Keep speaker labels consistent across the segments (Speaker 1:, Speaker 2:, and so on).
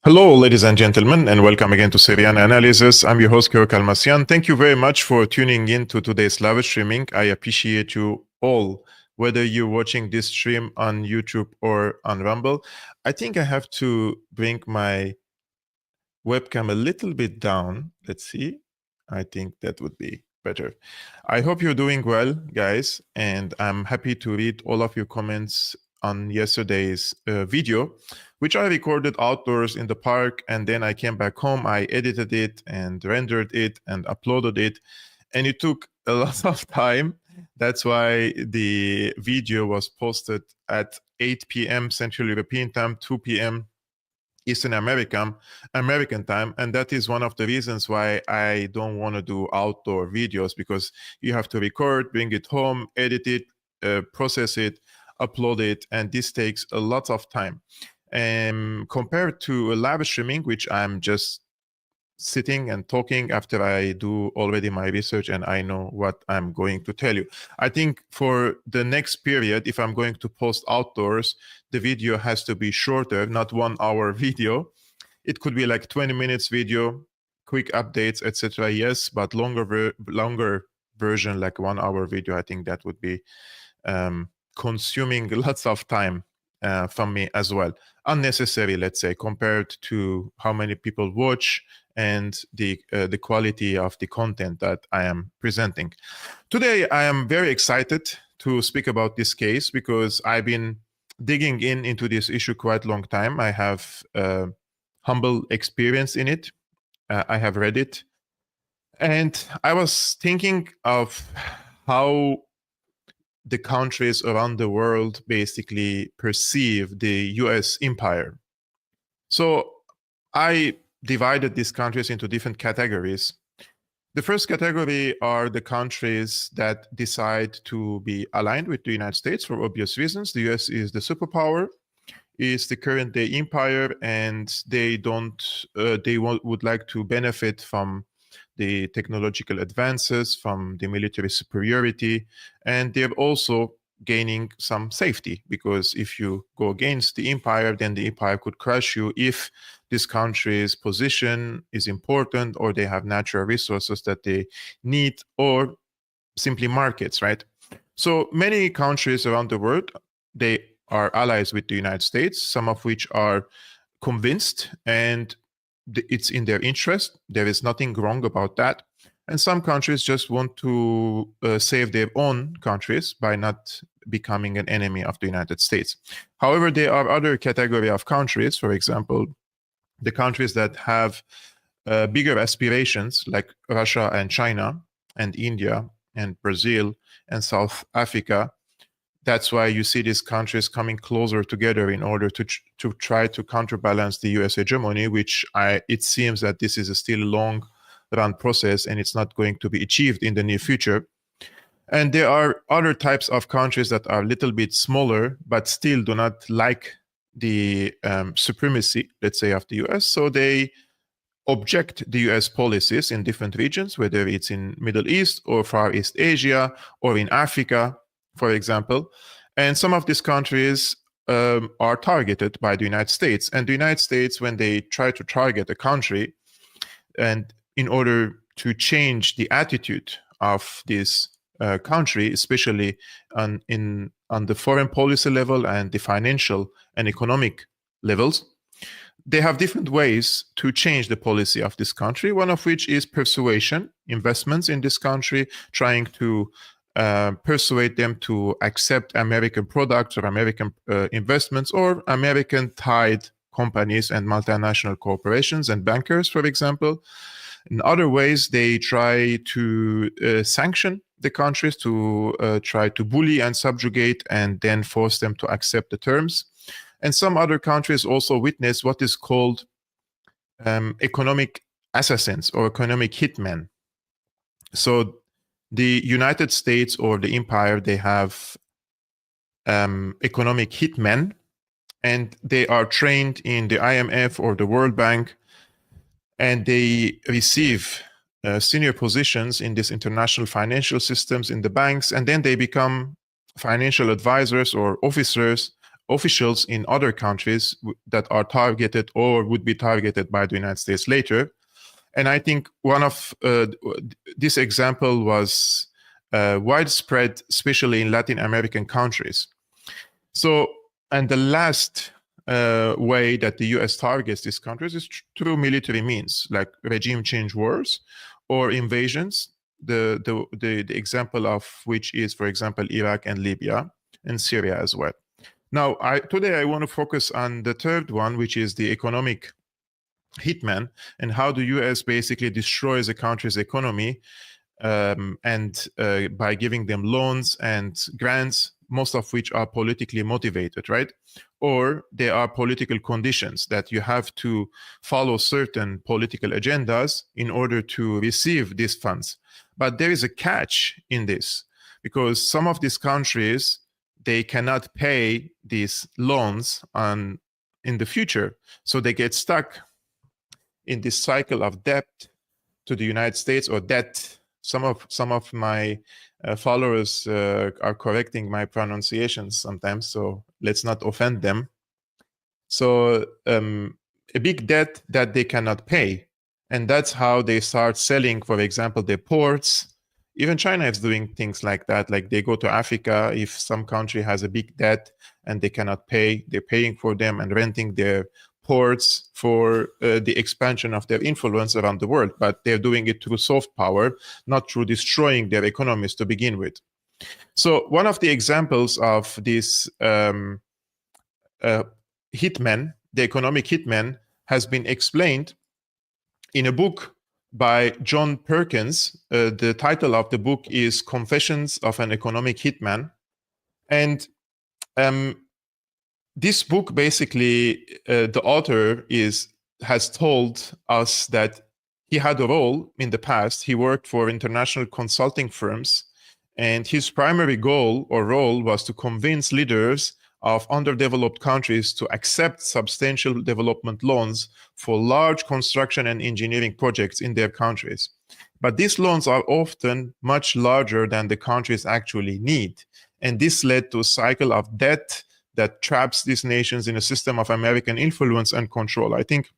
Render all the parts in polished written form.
Speaker 1: Hello, ladies and gentlemen, and welcome again to Syriana Analysis. I'm your host, Kevork Almassian. Thank you very much for tuning in to today's live streaming. I appreciate you all, whether you're watching this stream on YouTube or on Rumble. I think I have to bring my webcam a little bit down. Let's see. I think that would be better. I hope you're doing well, guys, and I'm happy to read all of your comments on yesterday's video, which I recorded outdoors in the park, and then I came back home, I edited it and rendered it and uploaded it, and it took a lot of time. That's why the video was posted at 8 p.m. Central European Time, 2 p.m. Eastern American time, and that is one of the reasons why I don't want to do outdoor videos, because you have to record, bring it home, edit it, process it, upload it, and this takes a lot of time. Compared to a live streaming, which I'm just sitting and talking after I do already my research and I know what I'm going to tell you. I think for the next period, if I'm going to post outdoors, the video has to be shorter, not 1 hour video. It could be like 20 minutes video, quick updates, etc. Yes, but longer version, like 1 hour video, I think that would be consuming lots of time from me as well. Unnecessary, let's say, compared to how many people watch and the quality of the content that I am presenting. Today, I am very excited to speak about this case because I've been digging into this issue quite a long time. I have humble experience in it. I have read it. And I was thinking of how the countries around the world basically perceive the US empire. So I divided these countries into different categories. The first category are the countries that decide to be aligned with the United States for obvious reasons. The US is the superpower, is the current day empire, and they would like to benefit from the technological advances, from the military superiority, and they're also gaining some safety, because if you go against the empire, then the empire could crush you if this country's position is important, or they have natural resources that they need, or simply markets, right? So many countries around the world, they are allies with the United States, some of which are convinced and it's in their interest. There is nothing wrong about that. And some countries just want to save their own countries by not becoming an enemy of the United States. However, there are other category of countries, for example, the countries that have bigger aspirations, like Russia and China and India and Brazil and South Africa. That's why you see these countries coming closer together in order to try to counterbalance the US hegemony, which it seems that this is a still long-run process and it's not going to be achieved in the near future. And there are other types of countries that are a little bit smaller, but still do not like the supremacy, let's say, of the US. So they object the US policies in different regions, whether it's in Middle East or Far East Asia or in Africa, for example. And some of these countries are targeted by the United States. And the United States, when they try to target a country, and in order to change the attitude of this country, especially on the foreign policy level and the financial and economic levels, they have different ways to change the policy of this country, one of which is persuasion, investments in this country, trying to persuade them to accept American products or American investments or American-tied companies and multinational corporations and bankers, for example. In other ways, they try to sanction the countries, to try to bully and subjugate and then force them to accept the terms. And some other countries also witness what is called economic assassins or economic hitmen. So the United States or the empire, they have economic hitmen, and they are trained in the IMF or the World Bank, and they receive senior positions in these international financial systems in the banks, and then they become financial advisors or officers officials in other countries that are targeted or would be targeted by the United States later. And I think one of this example was widespread, especially in Latin American countries. So, and the last way that the US targets these countries is through military means, like regime change wars or invasions, the example of which is, for example, Iraq and Libya and Syria as well. Now, today I want to focus on the third one, which is the economic hitman, and how the US basically destroys a country's economy by giving them loans and grants, most of which are politically motivated, right? Or there are political conditions that you have to follow certain political agendas in order to receive these funds. But there is a catch in this, because some of these countries, they cannot pay these loans in the future. So they get stuck in this cycle of debt to the United States, or debt. Some of my followers are correcting my pronunciations sometimes, so let's not offend them. So a big debt that they cannot pay. And that's how they start selling, for example, their ports. Even China is doing things like that. Like they go to Africa, if some country has a big debt and they cannot pay, they're paying for them and renting their ports for the expansion of their influence around the world. But they're doing it through soft power, not through destroying their economies to begin with. So one of the examples of this hitman, the economic hitman, has been explained in a book by John Perkins. The title of the book is Confessions of an Economic Hitman. And this book, basically, the author has told us that he had a role in the past. He worked for international consulting firms, and his primary goal or role was to convince leaders of underdeveloped countries to accept substantial development loans for large construction and engineering projects in their countries. But these loans are often much larger than the countries actually need. And this led to a cycle of debt that traps these nations in a system of American influence and control. I think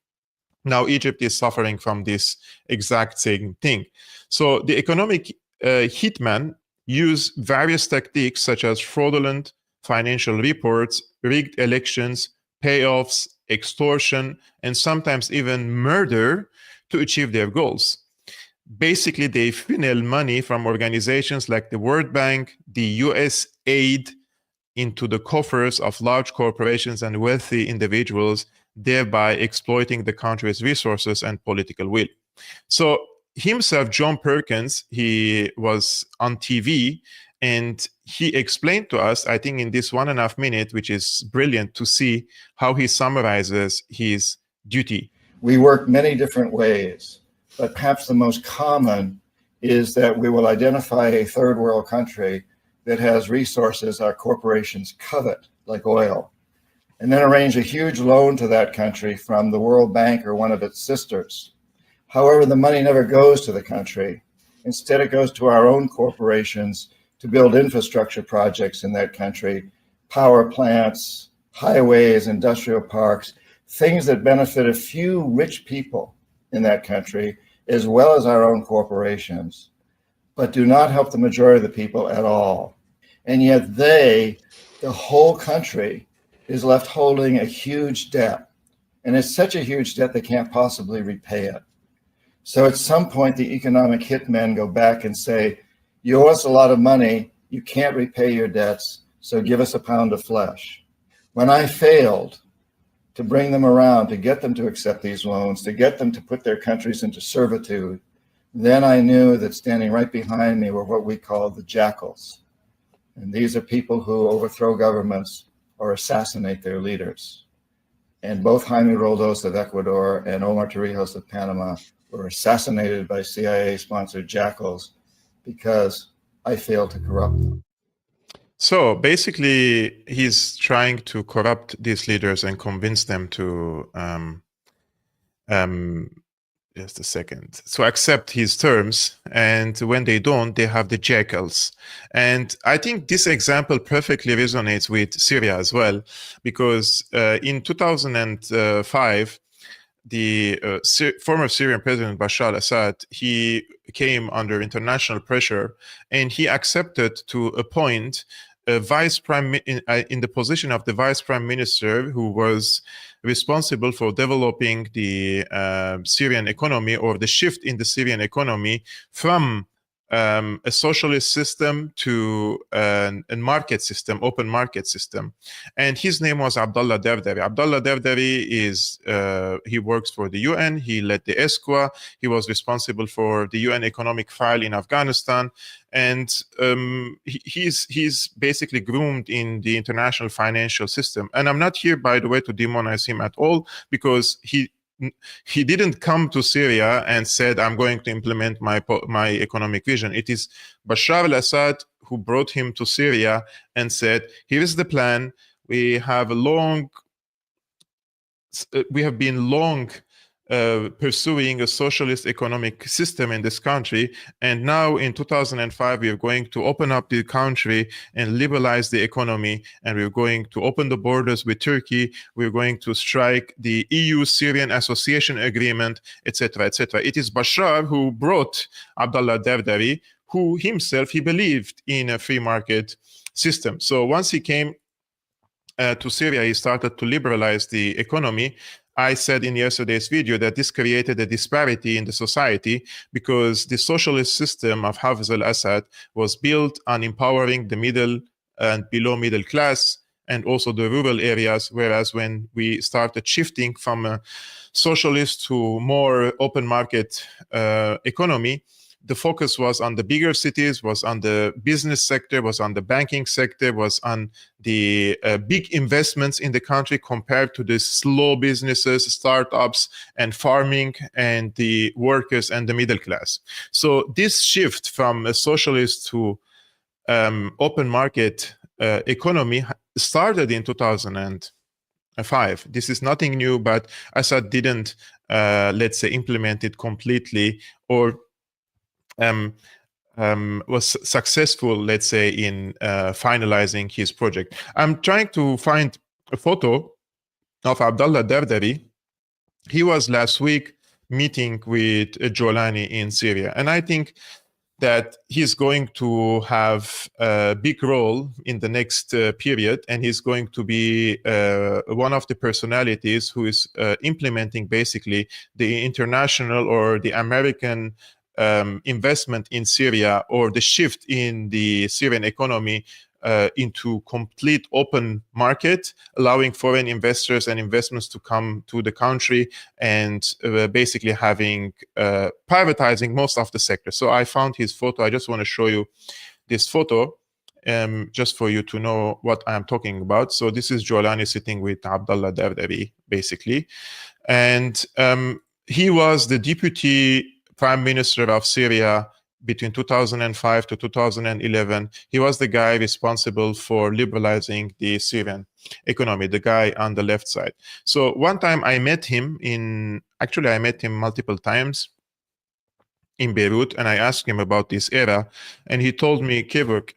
Speaker 1: now Egypt is suffering from this exact same thing. So the economic hitman use various techniques such as fraudulent financial reports, rigged elections, payoffs, extortion, and sometimes even murder to achieve their goals. Basically, they funnel money from organizations like the World Bank, the US aid, into the coffers of large corporations and wealthy individuals, thereby exploiting the country's resources and political will. So himself, John Perkins, he was on TV, and he explained to us, I think in this 1.5 minutes, which is brilliant to see how he summarizes his duty.
Speaker 2: We work many different ways, but perhaps the most common is that we will identify a third world country that has resources our corporations covet, like oil, and then arrange a huge loan to that country from the World Bank or one of its sisters. However, the money never goes to the country. Instead, it goes to our own corporations to build infrastructure projects in that country, power plants, highways, industrial parks, things that benefit a few rich people in that country, as well as our own corporations, but do not help the majority of the people at all. And yet the whole country, is left holding a huge debt. And it's such a huge debt they can't possibly repay it. So at some point, the economic hitmen go back and say, you owe us a lot of money, you can't repay your debts, so give us a pound of flesh. When I failed to bring them around, to get them to accept these loans, to get them to put their countries into servitude, then I knew that standing right behind me were what we call the jackals. And these are people who overthrow governments or assassinate their leaders. And both Jaime Roldos of Ecuador and Omar Torrijos of Panama were assassinated by CIA-sponsored jackals because I failed to corrupt them.
Speaker 1: So basically, he's trying to corrupt these leaders and convince them to just a second, to accept his terms, and when they don't, they have the jackals. And I think this example perfectly resonates with Syria as well, because in 2005, the former Syrian President Bashar al-Assad, he came under international pressure, and he accepted to appoint a vice prime in the position of the vice prime minister, who was responsible for developing the Syrian economy, or the shift in the Syrian economy from a socialist system to a market system, open market system. And his name was Abdullah Derdari. Abdullah Derdari is, he works for the UN. He led the ESCWA. He was responsible for the UN economic file in Afghanistan. And he's basically groomed in the international financial system. And I'm not here, by the way, to demonize him at all, because he didn't come to Syria and said, I'm going to implement my economic vision. It is Bashar al-Assad who brought him to Syria and said, here is the plan. We have been long pursuing a socialist economic system in this country. And now in 2005, we are going to open up the country and liberalize the economy. And we're going to open the borders with Turkey. We're going to strike the EU-Syrian Association Agreement, etc., etc. It is Bashar who brought Abdullah Derdari, who himself, he believed in a free market system. So once he came to Syria, he started to liberalize the economy. I said in yesterday's video that this created a disparity in the society, because the socialist system of Hafez al-Assad was built on empowering the middle and below middle class and also the rural areas, whereas when we started shifting from a socialist to more open market economy, the focus was on the bigger cities, was on the business sector, was on the banking sector, was on the big investments in the country compared to the slow businesses, startups, and farming, and the workers and the middle class. So this shift from a socialist to open market economy started in 2005. This is nothing new, but Assad didn't, let's say, implement it completely, or was successful, let's say, in finalizing his project. I'm trying to find a photo of Abdullah Derdari. He was last week meeting with Jolani in Syria, and I think that he's going to have a big role in the next period, and he's going to be one of the personalities who is implementing basically the international or the American investment in Syria, or the shift in the Syrian economy into complete open market, allowing foreign investors and investments to come to the country, and basically having privatizing most of the sector. So I found his photo. I just want to show you this photo just for you to know what I'm talking about. So this is Jolani sitting with Abdullah Derdari, basically. And he was the deputy prime minister of Syria between 2005 to 2011. He was the guy responsible for liberalizing the Syrian economy, the guy on the left side. So one time I met him I met him multiple times in Beirut, and I asked him about this era, and he told me, Kevork,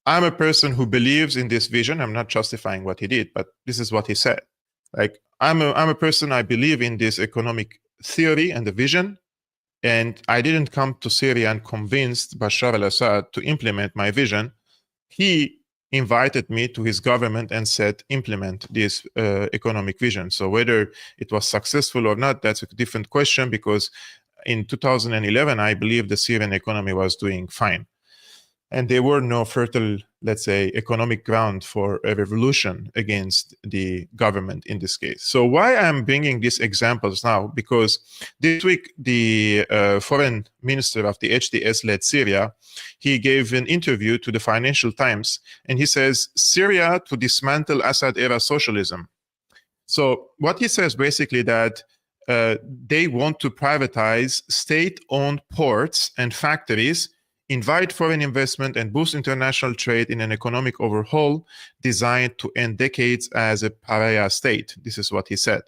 Speaker 1: I'm a person who believes in this vision. I'm not justifying what he did, but this is what he said. Like, I'm a person, I believe in this economic theory and the vision, and I didn't come to Syria and convinced Bashar al-Assad to implement my vision. He invited me to his government and said, implement this economic vision. So whether it was successful or not, that's a different question, because in 2011, I believe the Syrian economy was doing fine. And there were no fertile, let's say, economic ground for a revolution against the government in this case. So why I'm bringing these examples now? Because this week, the foreign minister of the HTS-led Syria, he gave an interview to the Financial Times, and he says, Syria to dismantle Assad-era socialism. So what he says basically that they want to privatize state-owned ports and factories, invite foreign investment, and boost international trade in an economic overhaul designed to end decades as a pariah state. This is what he said.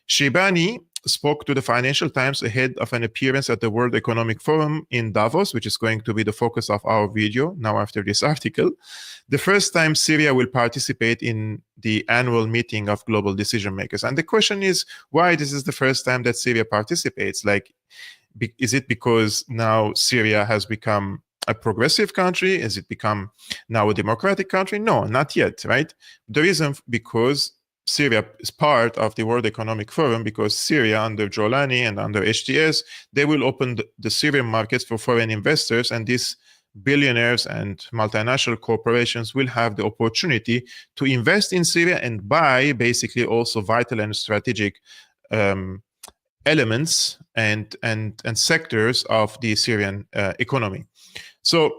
Speaker 1: Shibani spoke to the Financial Times ahead of an appearance at the World Economic Forum in Davos, which is going to be the focus of our video now after this article. The first time Syria will participate in the annual meeting of global decision makers. And the question is, why this is the first time that Syria participates? Like, is it because now Syria has become a progressive country? Is it become now a democratic country? No, not yet, right? The reason because Syria is part of the World Economic Forum, because Syria under Jolani and under HTS, they will open the Syrian markets for foreign investors, and these billionaires and multinational corporations will have the opportunity to invest in Syria and buy basically also vital and strategic elements and sectors of the Syrian economy. So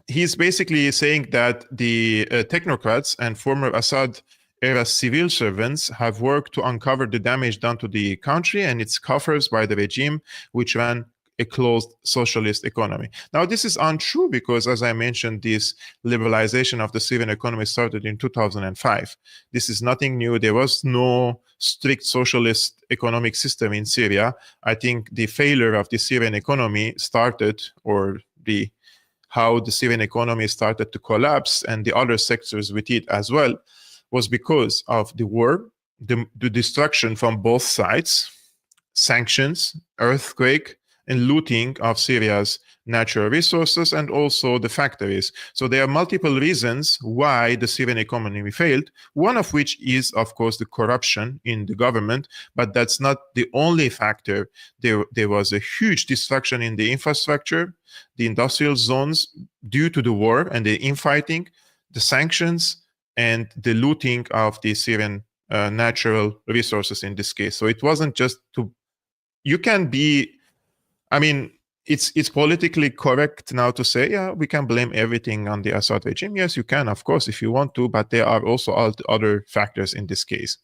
Speaker 1: he's basically saying that the technocrats and former Assad-era civil servants have worked to uncover the damage done to the country and its coffers by the regime, which ran a closed socialist economy. Now, this is untrue because, as I mentioned, this liberalization of the Syrian economy started in 2005. This is nothing new. There was no strict socialist economic system in Syria. I think the failure of the Syrian economy started, or how the Syrian economy started to collapse and the other sectors with it as well, was because of the war, the destruction from both sides, sanctions, earthquake, and looting of Syria's natural resources and also the factories. So there are multiple reasons why the Syrian economy failed, one of which is, of course, the corruption in the government, but that's not the only factor. There was a huge destruction in the infrastructure, the industrial zones due to the war and the infighting, the sanctions, and the looting of the Syrian natural resources in this case. So it wasn't just you can be, I mean, it's politically correct now to say, yeah, we can blame everything on the Assad regime. Yes, you can, of course, if you want to, but there are also other factors in this case.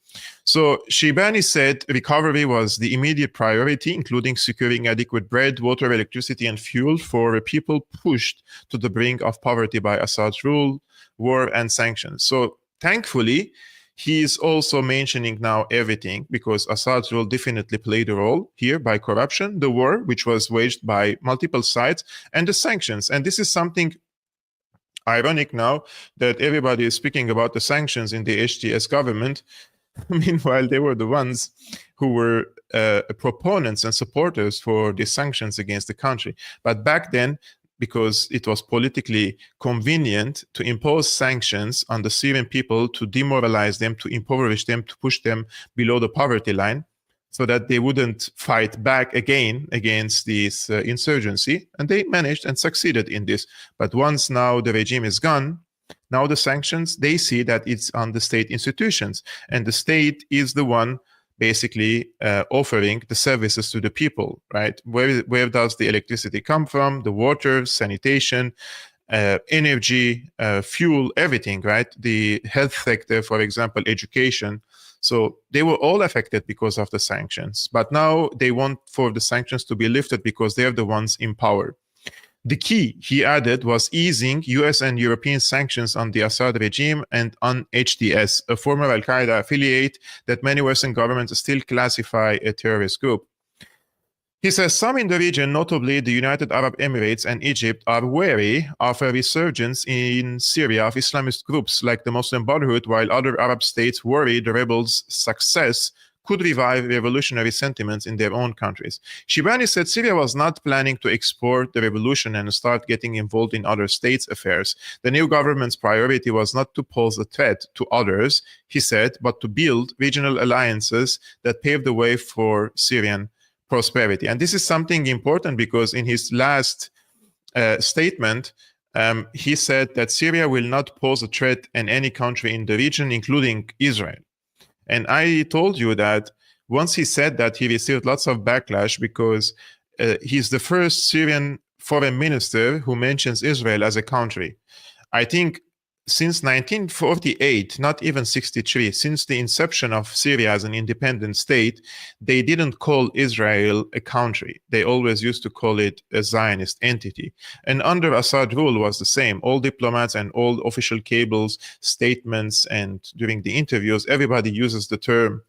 Speaker 1: So al-Shibani said recovery was the immediate priority, including securing adequate bread, water, electricity, and fuel for people pushed to the brink of poverty by Assad's rule, war, and sanctions. So thankfully, he is also mentioning now everything, because Assad's rule definitely played a role here by corruption, the war, which was waged by multiple sides, and the sanctions. And this is something ironic now that everybody is speaking about the sanctions in the HTS government. Meanwhile, they were the ones who were proponents and supporters for the sanctions against the country. But back then, because it was politically convenient to impose sanctions on the Syrian people, to demoralize them, to impoverish them, to push them below the poverty line, so that they wouldn't fight back again against this insurgency. And they managed and succeeded in this. But once now the regime is gone, now the sanctions, they see that it's on the state institutions. And the state is the one basically offering the services to the people, right? Where does the electricity come from? The water, sanitation, energy, fuel, everything, right? The health sector, for example, education. So they were all affected because of the sanctions. But now they want for the sanctions to be lifted because they're the ones in power. The key, he added, was easing US and European sanctions on the Assad regime and on HTS, a former al-Qaeda affiliate that many Western governments still classify a terrorist group. He says some in the region, notably the United Arab Emirates and Egypt, are wary of a resurgence in Syria of Islamist groups like the Muslim Brotherhood, while other Arab states worry the rebels' success could revive revolutionary sentiments in their own countries. al-Shibani said Syria was not planning to export the revolution and start getting involved in other states' affairs. The new government's priority was not to pose a threat to others, he said, but to build regional alliances that pave the way for Syrian prosperity. And this is something important because in his last statement, he said that Syria will not pose a threat in any country in the region, including Israel. And I told you that once he said that, he received lots of backlash because he's the first Syrian foreign minister who mentions Israel as a country. I think since 1948, not even 63, since the inception of Syria as an independent state, they didn't call Israel a country. They always used to call it a Zionist entity. And under Assad rule was the same. All diplomats and all official cables, statements, and during the interviews, everybody uses the term,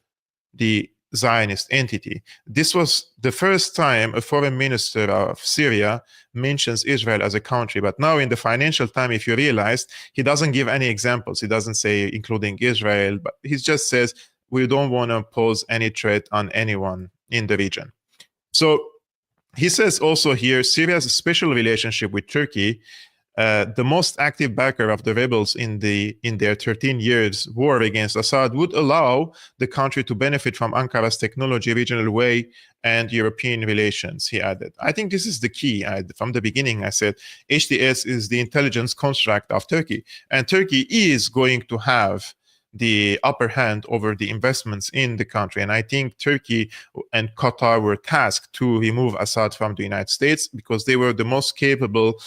Speaker 1: the Zionist entity. This was the first time a foreign minister of Syria mentions Israel as a country. But now in the Financial Times, if you realized, he doesn't give any examples. He doesn't say including Israel, but he just says, we don't want to pose any threat on anyone in the region. So he says also here, Syria's special relationship with Turkey, the most active backer of the rebels in their 13 years war against Assad, would allow the country to benefit from Ankara's technology, regional way, and European relations, he added. I think this is the key. From the beginning, I said HTS is the intelligence construct of Turkey, and Turkey is going to have the upper hand over the investments in the country. And I think Turkey and Qatar were tasked to remove Assad from the United States because they were the most capable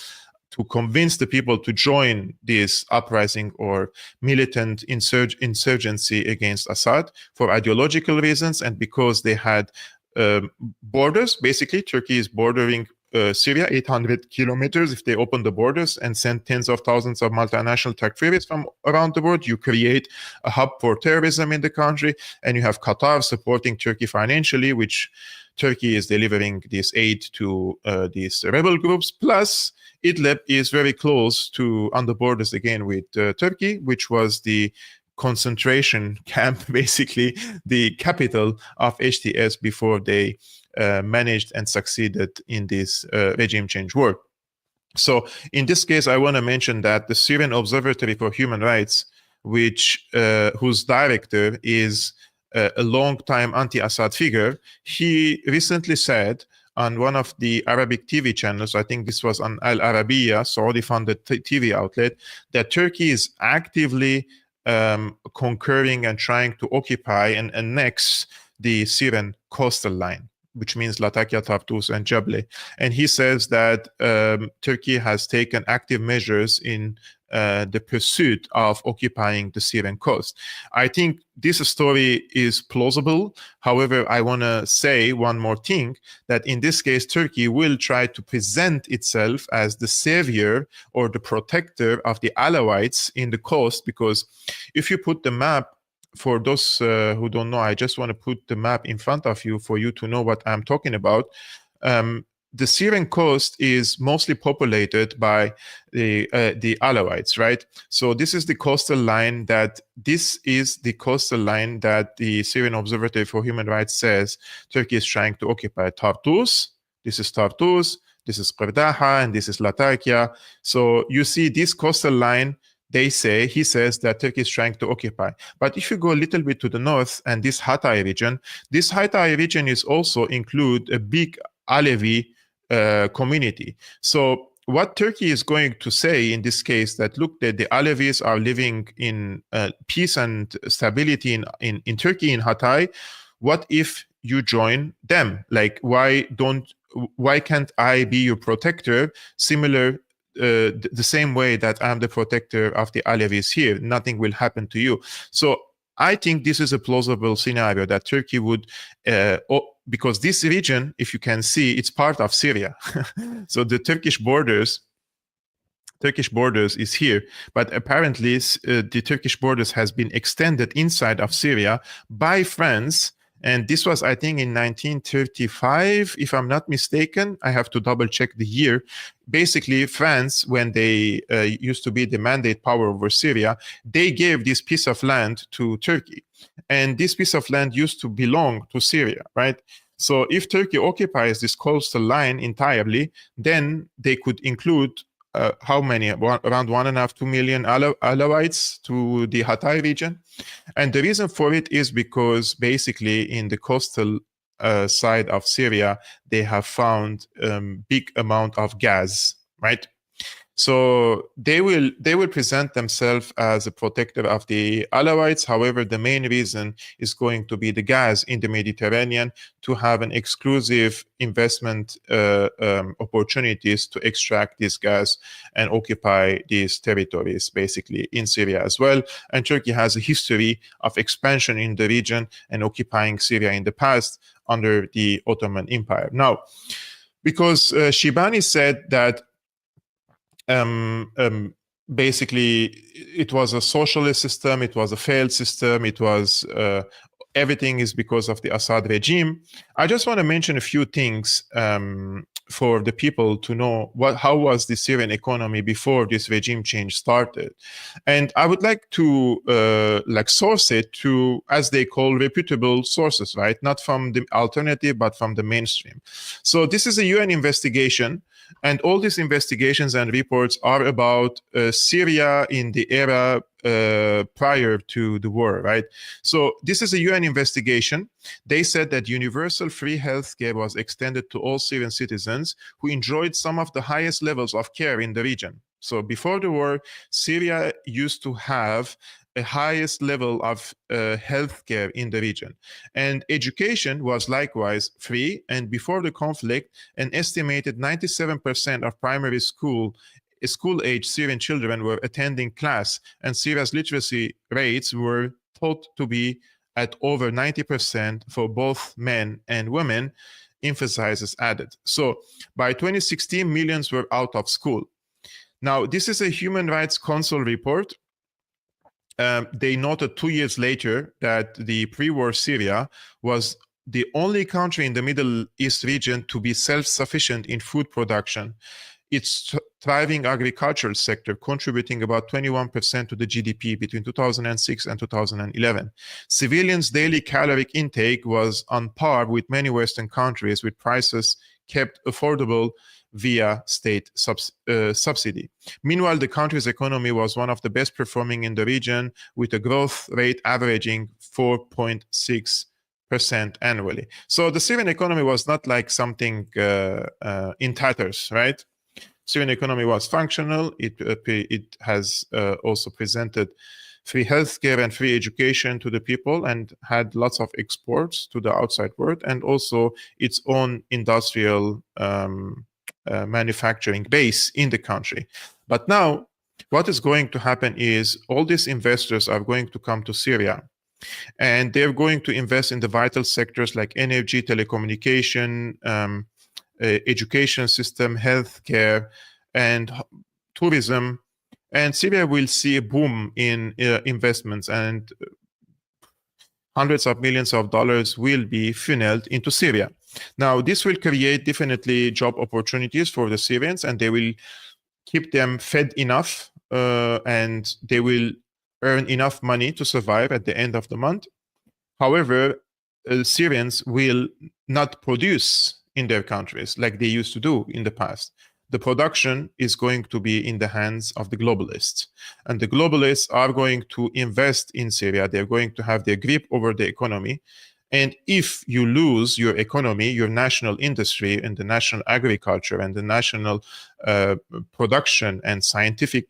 Speaker 1: to convince the people to join this uprising or militant insurgency against Assad for ideological reasons, and because they had borders. Basically, Turkey is bordering Syria, 800 kilometers. If they open the borders and send tens of thousands of multinational takfiris from around the world, you create a hub for terrorism in the country, and you have Qatar supporting Turkey financially, which Turkey is delivering this aid to these rebel groups. Plus, Idlib is very close to, on the borders again with Turkey, which was the concentration camp, basically the capital of HTS before they managed and succeeded in this regime change war. So in this case, I want to mention that the Syrian Observatory for Human Rights, which whose director is a long-time anti-Assad figure, he recently said on one of the Arabic TV channels, I think this was on Al Arabiya, Saudi-funded TV outlet, that Turkey is actively conquering and trying to occupy and annex the Syrian coastal line, which means Latakia, Tartus, and Jable. And he says that Turkey has taken active measures in the pursuit of occupying the Syrian coast. I think this story is plausible. However, I want to say one more thing, that in this case, Turkey will try to present itself as the savior or the protector of the Alawites in the coast, because if you put the map, for those who don't know, I just want to put the map in front of you for you to know what I'm talking about. The Syrian coast is mostly populated by the Alawites, right? So this is the coastal line that the Syrian Observatory for Human Rights says Turkey is trying to occupy. Tartus, this is Tartus, this is Qirdaha, and this is Latakia. So you see this coastal line, he says that Turkey is trying to occupy. But if you go a little bit to the north and this Hatay region is also include a big Alevi community. So what Turkey is going to say in this case, that look, the Alevis are living in peace and stability in Turkey, in Hatay. What if you join them? Like, why can't I be your protector? Similar, the same way that I'm the protector of the Alevis here. Nothing will happen to you. So I think this is a plausible scenario that Turkey would, because this region, if you can see, it's part of Syria. So the Turkish borders is here, but apparently the Turkish borders has been extended inside of Syria by France. And this was, I think, in 1935, if I'm not mistaken. I have to double check the year. Basically, France, when they used to be the mandate power over Syria, they gave this piece of land to Turkey. And this piece of land used to belong to Syria, right? So if Turkey occupies this coastal line entirely, then they could include how many? Around 1.5 to 2 million Alawites to the Hatay region. And the reason for it is because basically in the coastal side of Syria, they have found big amount of gas, right? So they will present themselves as a protector of the Alawites. However, the main reason is going to be the gas in the Mediterranean, to have an exclusive investment opportunities to extract this gas and occupy these territories, basically in Syria as well. And Turkey has a history of expansion in the region and occupying Syria in the past under the Ottoman Empire. Now, because Shibani said that basically it was a socialist system, it was a failed system, it was everything is because of the Assad regime. I just want to mention a few things for the people to know how was the Syrian economy before this regime change started. And I would like to source it to, as they call, reputable sources, right? Not from the alternative, but from the mainstream. So this is a UN investigation, and all these investigations and reports are about Syria in the era prior to the war, right? So this is a UN investigation. They said that universal free healthcare was extended to all Syrian citizens who enjoyed some of the highest levels of care in the region. So before the war, Syria used to have the highest level of healthcare in the region. And education was likewise free. And before the conflict, an estimated 97% of primary school-age Syrian children were attending class, and Syria's literacy rates were thought to be at over 90% for both men and women, emphasizes added. So by 2016, millions were out of school. Now, this is a Human Rights Council report. They noted 2 years later that the pre-war Syria was the only country in the Middle East region to be self-sufficient in food production. Its thriving agricultural sector contributing about 21% to the GDP between 2006 and 2011. Civilians' daily caloric intake was on par with many Western countries, with prices kept affordable via state subsidy. Meanwhile, the country's economy was one of the best performing in the region, with a growth rate averaging 4.6% annually. So the Syrian economy was not like something in tatters, right? Syrian economy was functional. It has also presented free healthcare and free education to the people, and had lots of exports to the outside world, and also its own industrial manufacturing base in the country. But now, what is going to happen is all these investors are going to come to Syria, and they're going to invest in the vital sectors like energy, telecommunication, education system, healthcare, and tourism. And Syria will see a boom in investments, and hundreds of millions of dollars will be funneled into Syria. Now, this will create definitely job opportunities for the Syrians, and they will keep them fed enough, and they will earn enough money to survive at the end of the month. However, Syrians will not produce in their countries like they used to do in the past. The production is going to be in the hands of the globalists. And the globalists are going to invest in Syria. They're going to have their grip over the economy. And if you lose your economy, your national industry, and the national agriculture, and the national production and scientific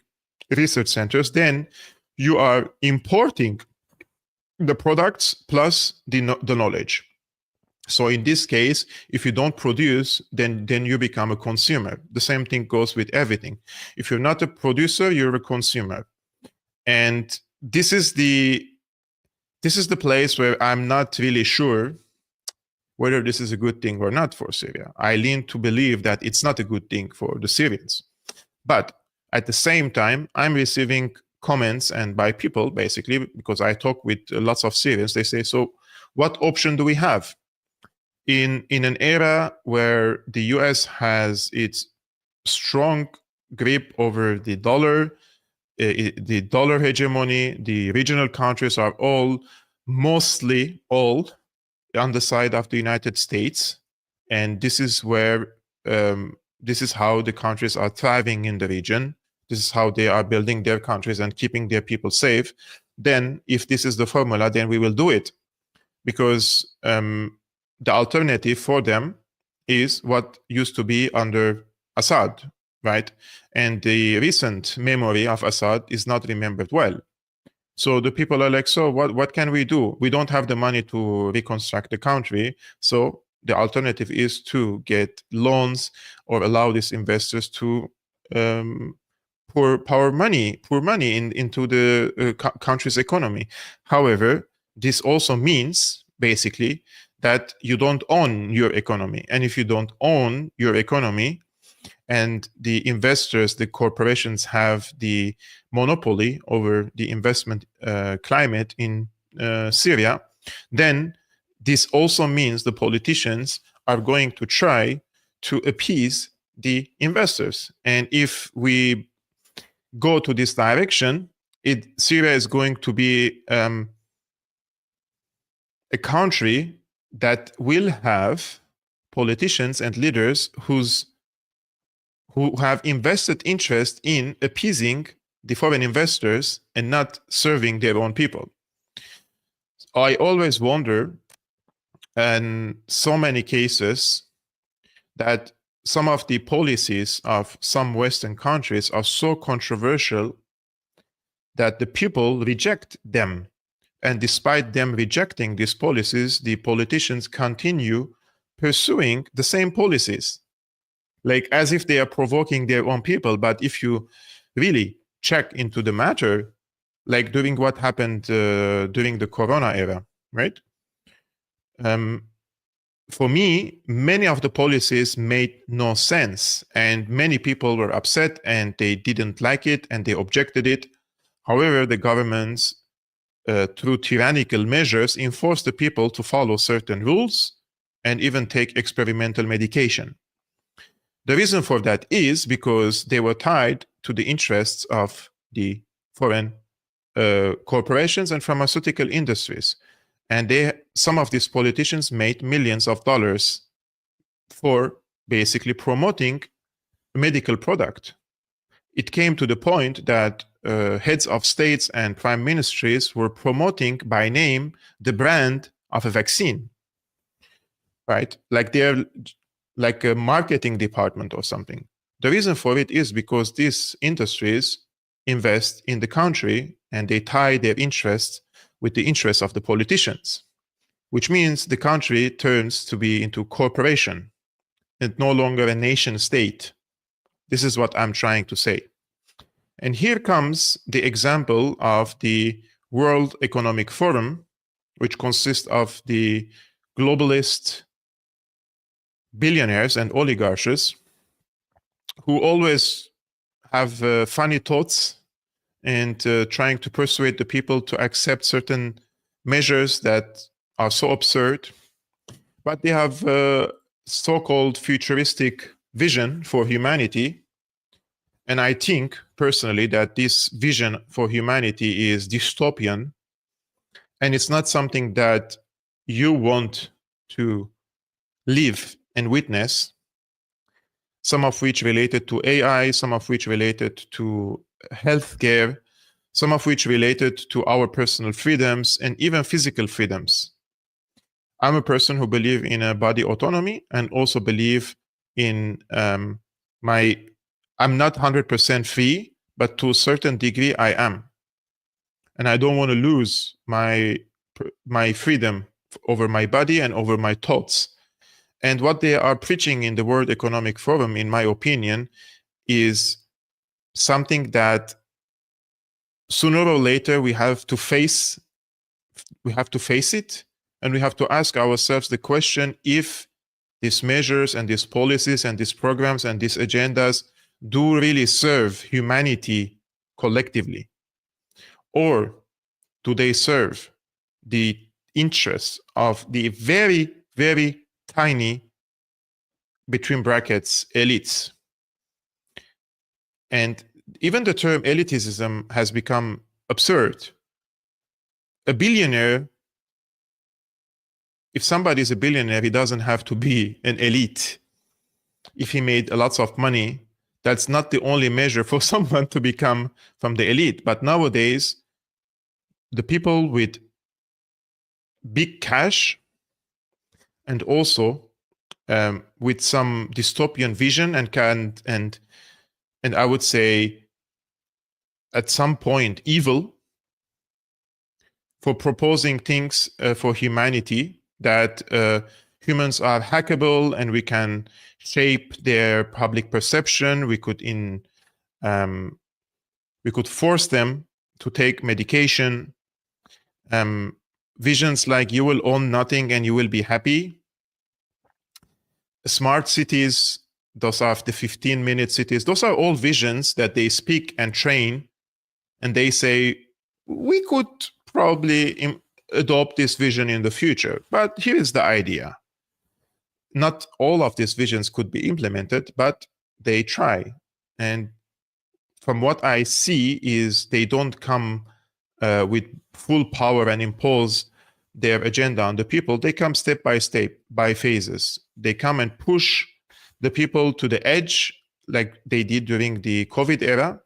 Speaker 1: research centers, then you are importing the products plus the knowledge. So in this case, if you don't produce, then you become a consumer. The same thing goes with everything. If you're not a producer, you're a consumer. And this is the place where I'm not really sure whether this is a good thing or not for Syria. I lean to believe that it's not a good thing for the Syrians. But at the same time, I'm receiving comments, and by people, basically, because I talk with lots of Syrians, they say, so what option do we have? In an era where the US has its strong grip over the dollar hegemony, the regional countries are mostly all on the side of the United States. And this is where, this is how the countries are thriving in the region. This is how they are building their countries and keeping their people safe. Then if this is the formula, then we will do it. Because the alternative for them is what used to be under Assad, right? And the recent memory of Assad is not remembered well. So the people are like, so what can we do? We don't have the money to reconstruct the country. So the alternative is to get loans or allow these investors to pour money into the country's economy. However, this also means basically that you don't own your economy. And if you don't own your economy, and the investors, the corporations have the monopoly over the investment climate in Syria, then this also means the politicians are going to try to appease the investors. And if we go to this direction, Syria is going to be a country that will have politicians and leaders who have invested interest in appeasing the foreign investors and not serving their own people. I always wonder, in so many cases, that some of the policies of some Western countries are so controversial that the people reject them. And despite them rejecting these policies, the politicians continue pursuing the same policies, like as if they are provoking their own people. But if you really check into the matter, like during what happened during the Corona era, right? For me, many of the policies made no sense, and many people were upset and they didn't like it and they objected it. However, the governments, through tyrannical measures, enforced the people to follow certain rules and even take experimental medication. The reason for that is because they were tied to the interests of the foreign corporations and pharmaceutical industries. And some of these politicians made millions of dollars for basically promoting a medical product. It came to the point that heads of states and prime ministries were promoting by name the brand of a vaccine, right? Like they're like a marketing department or something. The reason for it is because these industries invest in the country and they tie their interests with the interests of the politicians, which means the country turns to be into corporation and no longer a nation state. This is what I'm trying to say. And here comes the example of the World Economic Forum, which consists of the globalist billionaires and oligarchs who always have funny thoughts and trying to persuade the people to accept certain measures that are so absurd. But they have a so-called futuristic vision for humanity. And I think, personally, that this vision for humanity is dystopian. And it's not something that you want to live and witness, some of which related to AI, some of which related to healthcare, some of which related to our personal freedoms and even physical freedoms. I'm a person who believes in a body autonomy and also believe in I'm not 100% free, but to a certain degree I am. And I don't want to lose my freedom over my body and over my thoughts. And what they are preaching in the World Economic Forum, in my opinion, is something that sooner or later we have to face it, and we have to ask ourselves the question if these measures and these policies and these programs and these agendas do really serve humanity collectively, or do they serve the interests of the very, very tiny, between brackets, elites. And even the term elitism has become absurd. A billionaire, if somebody is a billionaire, he doesn't have to be an elite. If he made lots of money, that's not the only measure for someone to become from the elite. But nowadays, the people with big cash and also with some dystopian vision and I would say at some point evil, for proposing things for humanity that humans are hackable and we can shape their public perception. We could force them to take medication. Visions like you will own nothing and you will be happy. Smart cities, those are the 15-minute cities. Those are all visions that they speak and train, and they say we could probably adopt this vision in the future. But here is the idea. Not all of these visions could be implemented, but they try. And from what I see is they don't come with full power and impose their agenda on the people. They come step by step, by phases. They come and push the people to the edge, like they did during the COVID era.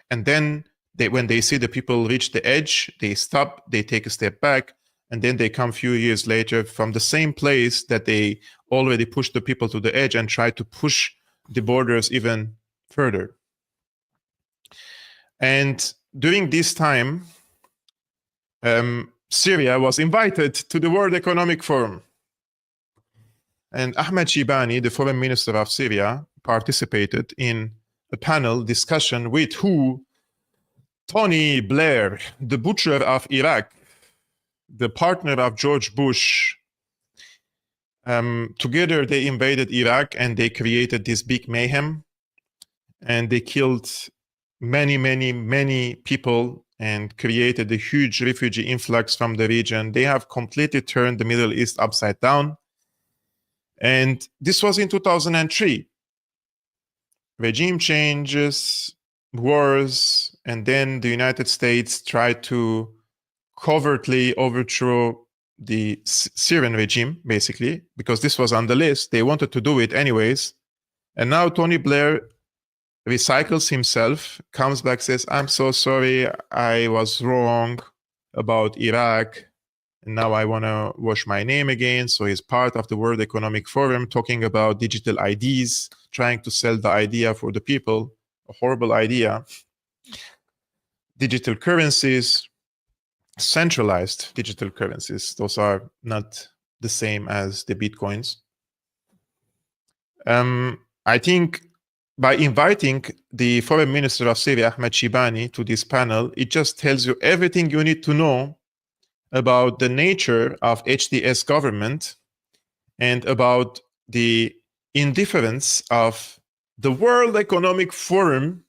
Speaker 1: And then when they see the people reach the edge, they stop, they take a step back, and then they come a few years later from the same place that they already pushed the people to the edge and try to push the borders even further. And during this time, Syria was invited to the World Economic Forum. And al-Shibani, the foreign minister of Syria, participated in a panel discussion with who? Tony Blair, the butcher of Iraq, the partner of George Bush. Together they invaded Iraq and they created this big mayhem. And they killed many people and created a huge refugee influx from the region. They have completely turned the Middle East upside down. And this was in 2003. Regime changes, wars, and then the United States tried to covertly overthrow the Syrian regime, basically, because this was on the list. They wanted to do it anyways. And now Tony Blair recycles himself, comes back, says, I'm so sorry, I was wrong about Iraq, and now I want to wash my name again. So he's part of the World Economic Forum talking about digital IDs, trying to sell the idea for the people, a horrible idea. Digital currencies, centralized digital currencies, those are not the same as the Bitcoins. I think by inviting the foreign minister of Syria, al-Shibani, to this panel, it just tells you everything you need to know about the nature of HTS government and about the indifference of the World Economic Forum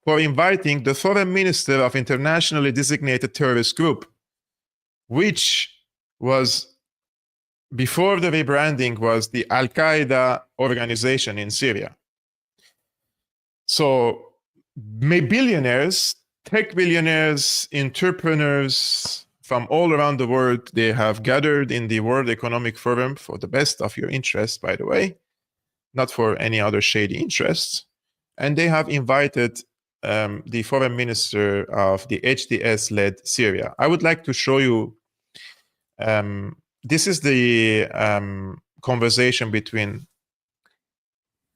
Speaker 1: for inviting the foreign minister of internationally designated terrorist group, which was, before the rebranding, was the Al-Qaeda organization in Syria. So billionaires, tech billionaires, entrepreneurs from all around the world, they have gathered in the World Economic Forum for the best of your interests, by the way, not for any other shady interests. And they have invited the foreign minister of the HTS-led Syria. I would like to show you, this is the conversation between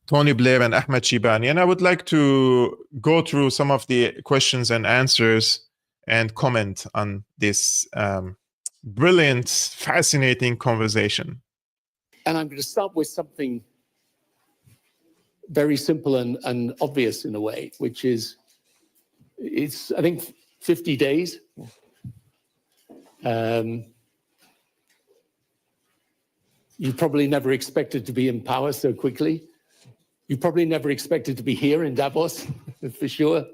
Speaker 1: Tony Blair and al-Shibani, and I would like to go through some of the questions and answers and comment on this brilliant, fascinating conversation.
Speaker 3: And I'm going to start with something very simple and obvious in a way, which is, it's, I think, 50 days. You probably never expected to be in power so quickly. You probably never expected to be here in Davos, for sure.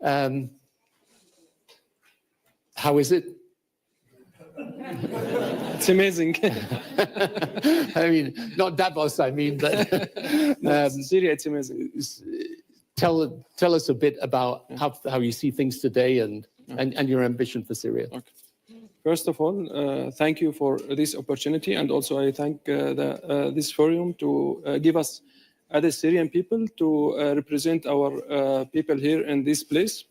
Speaker 3: How is it?
Speaker 4: It's amazing.
Speaker 3: I mean, not Davos, I mean, but
Speaker 4: Syria, it's amazing.
Speaker 3: tell us a bit about how you see things today and your ambition for Syria.
Speaker 4: Okay. First of all, thank you for this opportunity, and also I thank this forum to give us other Syrian people to represent our people here in this place.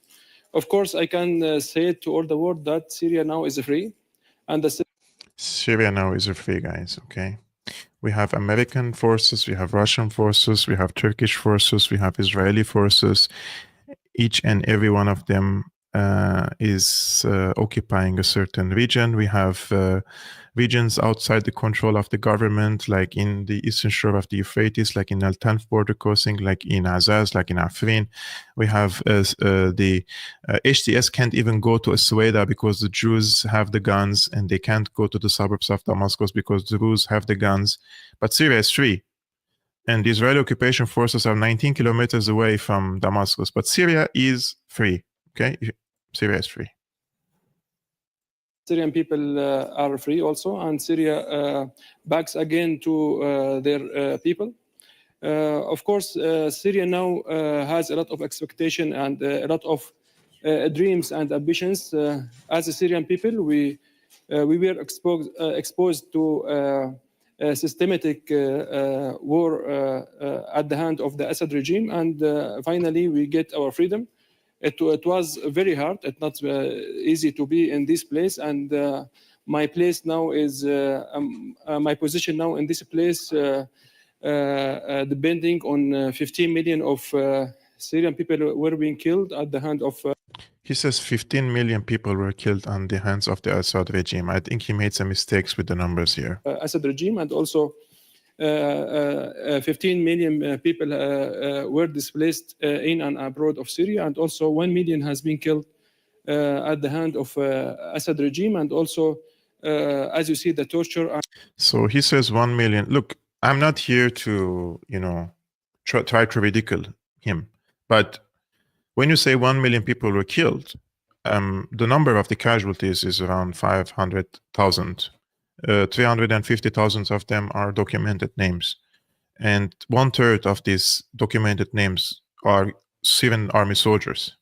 Speaker 4: Of course, I can say to all the world that Syria now is free, and
Speaker 1: Syria now is free, guys. Okay, we have American forces, we have Russian forces, we have Turkish forces, we have Israeli forces. Each and every one of them is occupying a certain region. We have regions outside the control of the government, like in the eastern shore of the Euphrates, like in Al-Tanf border crossing, like in Azaz, like in Afrin. We have the HTS can't even go to Asweda because the Jews have the guns, and they can't go to the suburbs of Damascus because the Druze have the guns. But Syria is free. And the Israeli occupation forces are 19 kilometers away from Damascus. But Syria is free. Okay? Syria is free.
Speaker 4: Syrian people are free also, and Syria backs again to their people. Of course, Syria now has a lot of expectation and a lot of dreams and ambitions. As a Syrian people, we were exposed to systematic war at the hand of the Assad regime, and finally we get our freedom. It was very hard. It's not easy to be in this place, and my place now is my position now in this place. Depending on 15 million of Syrian people were being killed at the hand of.
Speaker 1: He says 15 million people were killed on the hands of the Assad regime. I think he made some mistakes with the numbers here.
Speaker 4: Assad regime, and also 15 million people were displaced in and abroad of Syria, and also 1 million has been killed at the hand of Assad regime, and also, as you see, the torture.
Speaker 1: So he says 1 million. Look, I'm not here to, try to ridicule him, but when you say 1 million people were killed, the number of the casualties is around 500,000. 350,000 of them are documented names. And 1/3 of these documented names are Syrian army soldiers.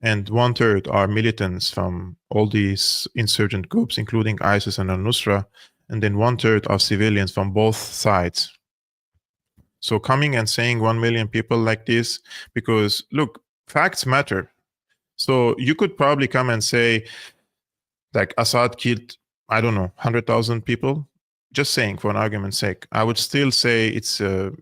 Speaker 1: And 1/3 are militants from all these insurgent groups, including ISIS and al-Nusra. And then 1/3 are civilians from both sides. So coming and saying 1 million people like this, because look, facts matter. So you could probably come and say, like, Assad killed, I don't know, 100,000 people. Just saying, for an argument's sake, I would still say it's a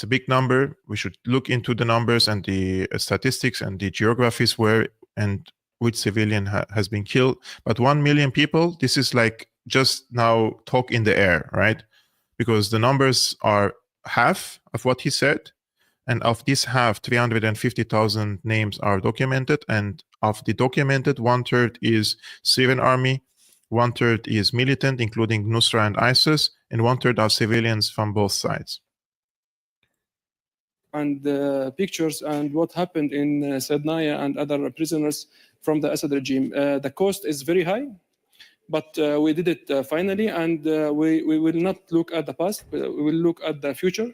Speaker 1: big number. We should look into the numbers and the statistics and the geographies where and which civilian has been killed. But 1 million people, this is like just now talk in the air, right? Because the numbers are half of what he said. And of this half, 350,000 names are documented. And of the documented, 1/3 is Syrian army, 1/3 is militant, including Nusra and ISIS, and 1/3 are civilians from both sides.
Speaker 4: And pictures and what happened in Sednaya and other prisoners from the Assad regime. The cost is very high, but we did it finally, and we will not look at the past, we will look at the future,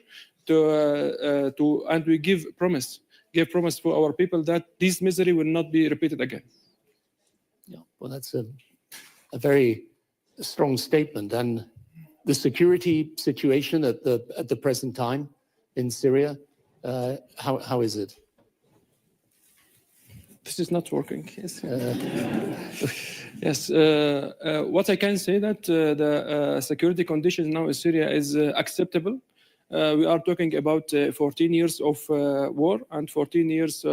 Speaker 4: and we give promise to our people that this misery will not be repeated again.
Speaker 3: Yeah, well, that's a very strong statement. And the security situation at the present time in Syria, how is it?
Speaker 4: This is not working. Yes. Yes. What I can say that the security conditions now in Syria is acceptable. We are talking about 14 years of war and 14 years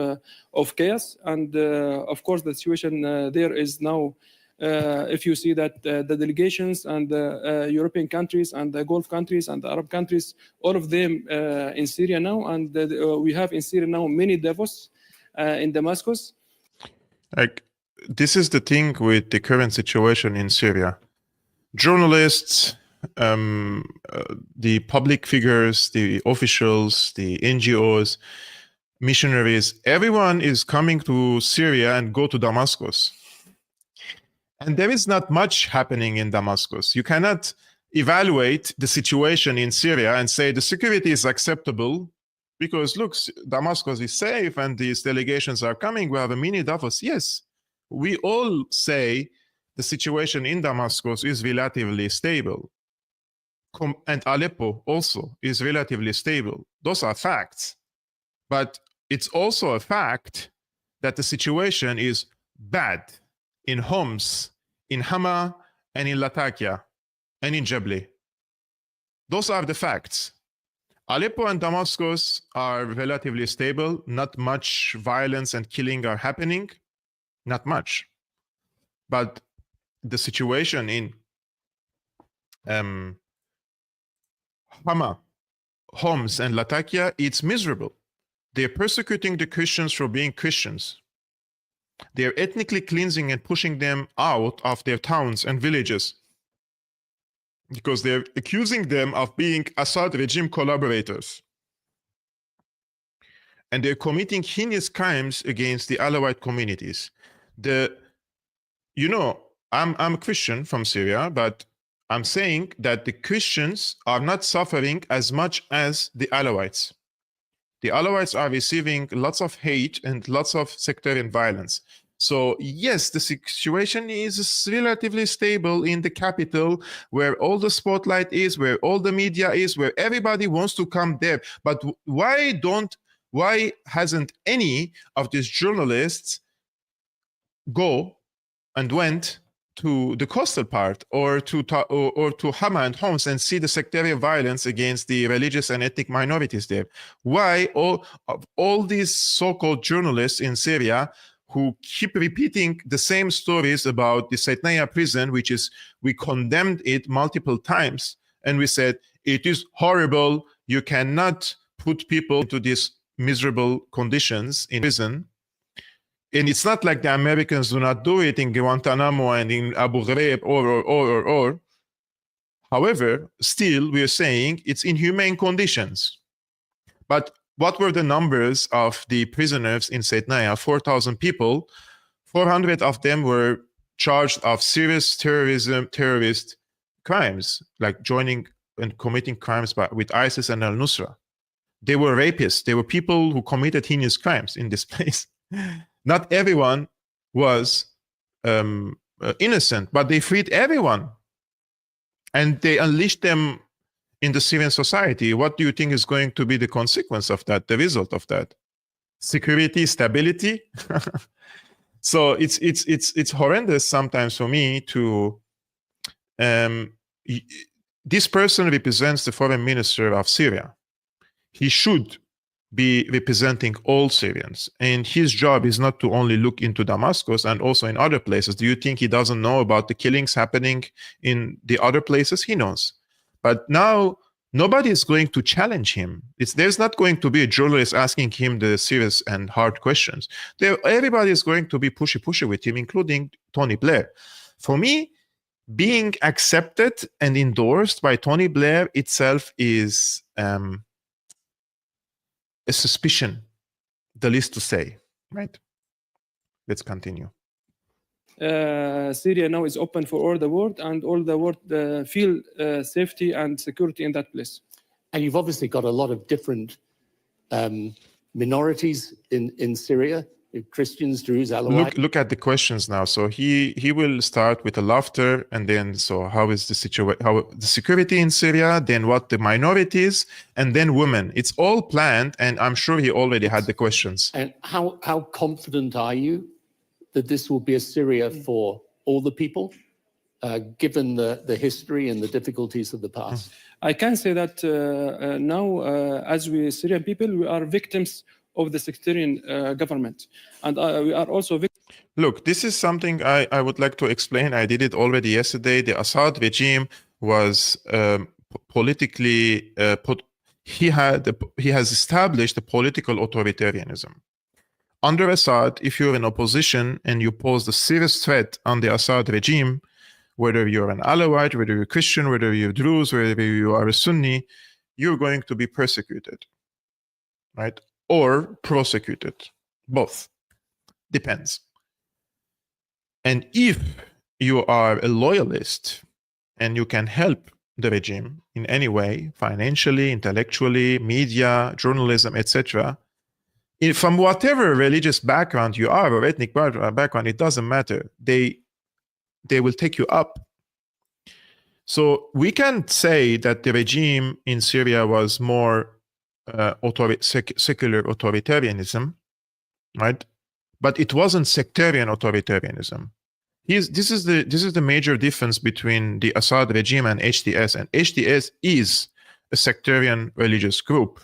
Speaker 4: of chaos. And of course, the situation there is now, if you see that the delegations and the European countries and the Gulf countries and the Arab countries, all of them in Syria now. And we have in Syria now many Davos in Damascus.
Speaker 1: Like, this is the thing with the current situation in Syria. Journalists, the public figures, the officials, the NGOs, missionaries, everyone is coming to Syria and go to Damascus. And there is not much happening in Damascus. You cannot evaluate the situation in Syria and say the security is acceptable because, look, Damascus is safe and these delegations are coming. We have a mini Davos. Yes, we all say the situation in Damascus is relatively stable. And Aleppo also is relatively stable. Those are facts. But it's also a fact that the situation is bad in Homs, in Hama, and in Latakia, and in Jebli. Those are the facts. Aleppo and Damascus are relatively stable. Not much violence and killing are happening. Not much. But the situation in Hama, Homs, and Latakia, it's miserable. They're persecuting the Christians for being Christians. They're ethnically cleansing and pushing them out of their towns and villages because they're accusing them of being Assad regime collaborators. And they're committing heinous crimes against the Alawite communities. I'm a Christian from Syria, but I'm saying that the Christians are not suffering as much as the Alawites. The Alawites are receiving lots of hate and lots of sectarian violence. So yes, the situation is relatively stable in the capital, where all the spotlight is, where all the media is, where everybody wants to come there. But why hasn't any of these journalists go and went to the coastal part or to Hama and Homs and see the sectarian violence against the religious and ethnic minorities there? Why all these so-called journalists in Syria who keep repeating the same stories about the Saitnaya prison, which is, we condemned it multiple times, and we said, it is horrible, you cannot put people into these miserable conditions in prison. And it's not like the Americans do not do it in Guantanamo and in Abu Ghraib or. However, still we are saying it's inhumane conditions. But what were the numbers of the prisoners in Saitnaya? 4,000 people. 400 of them were charged of serious terrorist crimes, like joining and committing crimes with ISIS and al-Nusra. They were rapists. They were people who committed heinous crimes in this place. Not everyone was innocent, but they freed everyone. And they unleashed them in the Syrian society. What do you think is going to be the consequence of that, the result of that? Security, stability? So it's horrendous sometimes for me to... this person represents the foreign minister of Syria. He should be representing all Syrians. And his job is not to only look into Damascus and also in other places. Do you think he doesn't know about the killings happening in the other places? He knows. But now nobody is going to challenge him. There's not going to be a journalist asking him the serious and hard questions. Everybody is going to be pushy with him, including Tony Blair. For me, being accepted and endorsed by Tony Blair itself is a suspicion, the least to say, right? Let's continue.
Speaker 4: Syria now is open for all the world, and all the world feel safety and security in that place.
Speaker 3: And you've obviously got a lot of different minorities in Syria. Christians, Druze, Alawites.
Speaker 1: Look at the questions now. So he will start with a laughter, and then so how is the situation? How the security in Syria? Then what the minorities, and then women. It's all planned, and I'm sure he already had the questions.
Speaker 3: And how confident are you that this will be a Syria for all the people, given the history and the difficulties of the past?
Speaker 4: I can say that now, as we Syrian people, we are victims of the sectarian government, and we are also victims.
Speaker 1: Look, this is something I would like to explain. I did it already yesterday. The Assad regime was politically he has established a political authoritarianism. Under Assad, if you're in opposition and you pose a serious threat on the Assad regime, whether you're an Alawite, whether you're Christian, whether you're Druze, whether you are a Sunni, you're going to be persecuted, right? Or prosecuted, both, depends. And if you are a loyalist and you can help the regime in any way, financially, intellectually, media, journalism, etc., from whatever religious background you are or ethnic background, it doesn't matter. They will take you up. So we can say that the regime in Syria was more secular authoritarianism, right? But it wasn't sectarian authoritarianism. This is the major difference between the Assad regime and HTS. And HTS is a sectarian religious group.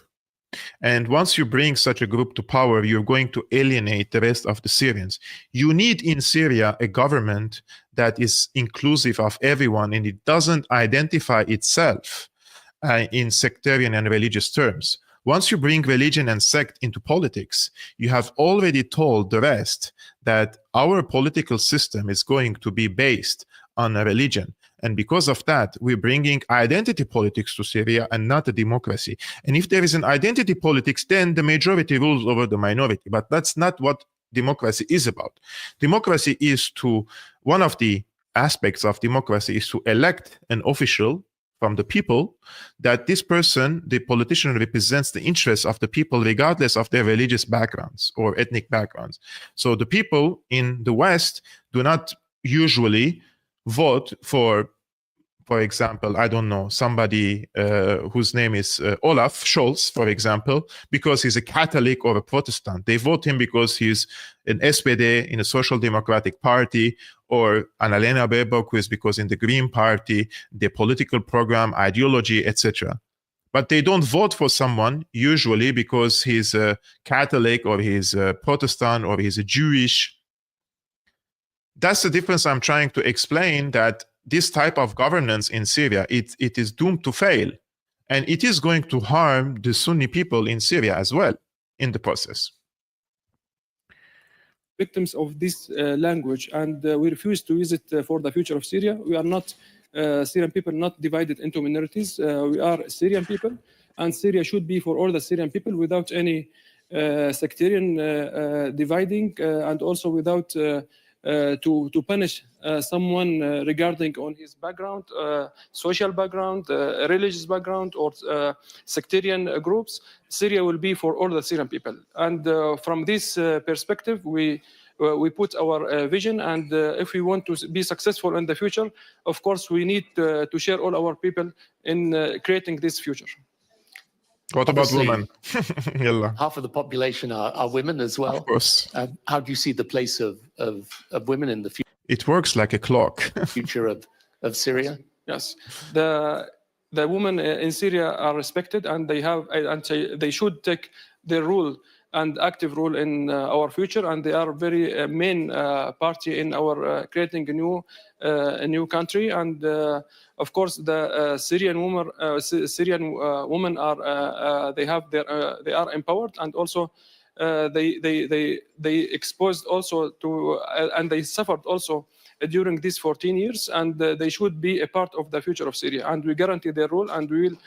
Speaker 1: And once you bring such a group to power, you're going to alienate the rest of the Syrians. You need in Syria a government that is inclusive of everyone, and it doesn't identify itself in sectarian and religious terms. Once you bring religion and sect into politics, you have already told the rest that our political system is going to be based on a religion. And because of that, we're bringing identity politics to Syria and not a democracy. And if there is an identity politics, then the majority rules over the minority. But that's not what democracy is about. Democracy is one of the aspects of democracy is to elect an official from the people, that this person, the politician, represents the interests of the people regardless of their religious backgrounds or ethnic backgrounds. So the people in the West do not usually vote for example, I don't know, somebody whose name is Olaf Scholz, for example, because he's a Catholic or a Protestant. They vote him because he's an SPD in a Social Democratic Party, or Annalena Baerbock, who is because in the Green Party, their political program, ideology, etc. But they don't vote for someone usually because he's a Catholic or he's a Protestant or he's a Jewish. That's the difference I'm trying to explain, that this type of governance in Syria, it is doomed to fail. And it is going to harm the Sunni people in Syria as well in the process.
Speaker 4: Victims of this language, and we refuse to use it for the future of Syria. We are not Syrian people, not divided into minorities. We are Syrian people, and Syria should be for all the Syrian people without any sectarian dividing, and also without to punish someone regarding on his background, social background, religious background, or sectarian groups. Syria will be for all the Syrian people. And from this perspective, we put our vision, and if we want to be successful in the future, of course, we need to share all our people in creating this future.
Speaker 1: What about
Speaker 3: Obviously,
Speaker 1: women?
Speaker 3: half of the population are women as well.
Speaker 1: Of course.
Speaker 3: How do you see the place of women in the
Speaker 1: It works like a clock.
Speaker 3: future of Syria?
Speaker 4: Yes, the women in Syria are respected, and they should take their role and active role in our future, and they are very main party in our creating a new country. And of course, the Syrian women are they are empowered, and also they exposed also to and they suffered also during these 14 years, and they should be a part of the future of Syria. And we guarantee their role, and we will.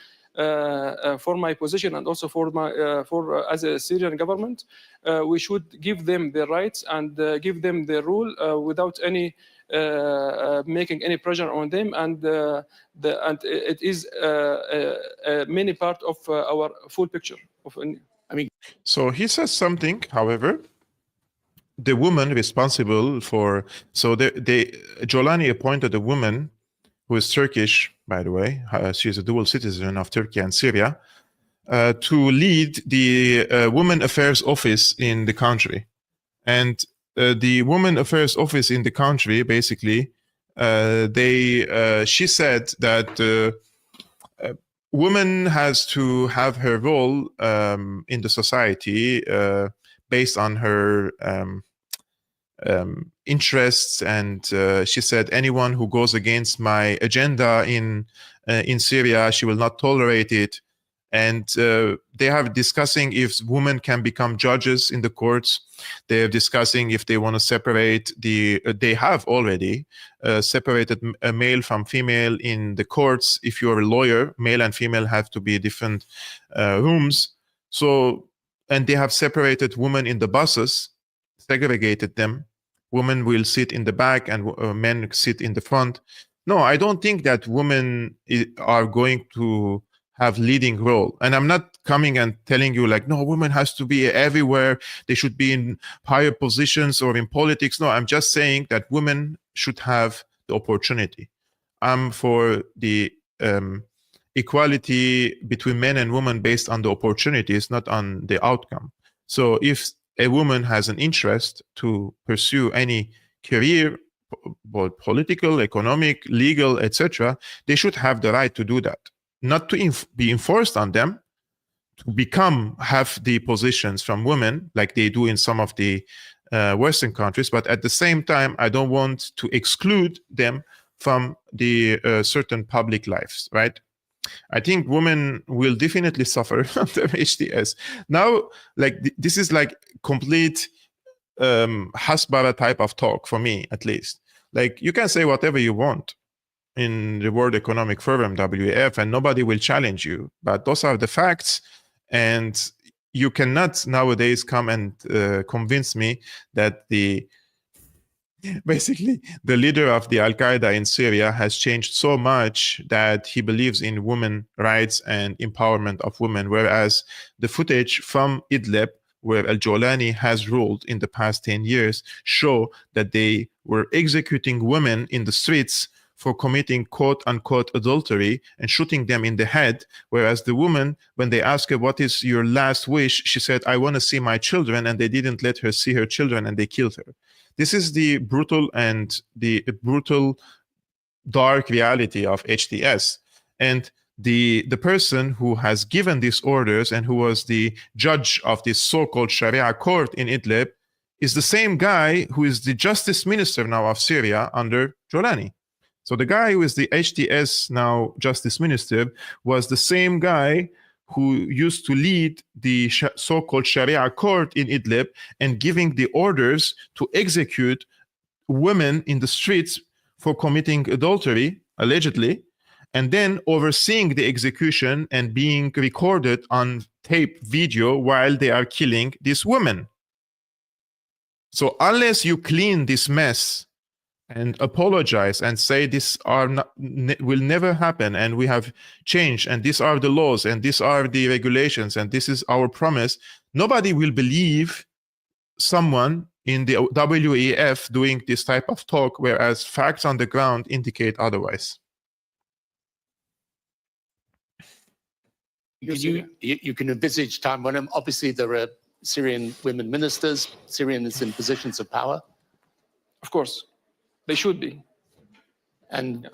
Speaker 4: For my position, and also for my as a Syrian government, we should give them their rights and give them their rule without any making any pressure on them. And it is many part of our full picture.
Speaker 1: So he says something, however. The woman responsible for, so Jolani appointed a woman who is Turkish, by the way. She is a dual citizen of Turkey and Syria, to lead the Women Affairs Office in the country. And the Women Affairs Office in the country, basically, she said that woman has to have her role in the society based on her interests, and she said anyone who goes against my agenda in Syria, she will not tolerate it. And they have discussing if women can become judges in the courts. They're discussing if they want to separate they have already separated a male from female in the courts. If you're a lawyer, male and female have to be different rooms. So, and they have separated women in the buses, segregated them. Women will sit in the back and men sit in the front. No, I don't think that women are going to have leading role. And I'm not coming and telling you like, no, women has to be everywhere. They should be in higher positions or in politics. No, I'm just saying that women should have the opportunity. I'm for the equality between men and women based on the opportunities, not on the outcome. So if a woman has an interest to pursue any career, both political, economic, legal, etc., they should have the right to do that. Not to be enforced on them to have the positions from women like they do in some of the Western countries, but at the same time, I don't want to exclude them from the certain public lives, right? I think women will definitely suffer under HTS. Now, like this is like complete hasbara type of talk for me, at least. Like you can say whatever you want in the World Economic Forum, WEF, and nobody will challenge you. But those are the facts, and you cannot nowadays come and convince me that the Basically, the leader of the Al-Qaeda in Syria has changed so much that he believes in women rights and empowerment of women, whereas the footage from Idlib, where al-Jolani has ruled in the past 10 years, show that they were executing women in the streets for committing quote-unquote adultery and shooting them in the head, whereas the woman, when they asked her, what is your last wish? She said, I want to see my children, and they didn't let her see her children, and they killed her. This is the brutal dark reality of HTS. And the person who has given these orders and who was the judge of this so-called Sharia court in Idlib is the same guy who is the justice minister now of Syria under Jolani. So the guy who is the HTS now justice minister was the same guy who used to lead the so-called Sharia court in Idlib and giving the orders to execute women in the streets for committing adultery, allegedly, and then overseeing the execution and being recorded on tape video while they are killing these women. So unless you clean this mess and apologize and say this will never happen and we have changed and these are the laws and these are the regulations and this is our promise, nobody will believe someone in the WEF doing this type of talk, whereas facts on the ground indicate otherwise.
Speaker 3: You can envisage time when obviously there are Syrian women ministers, Syrians in positions of power.
Speaker 4: Of course. They should be.
Speaker 3: And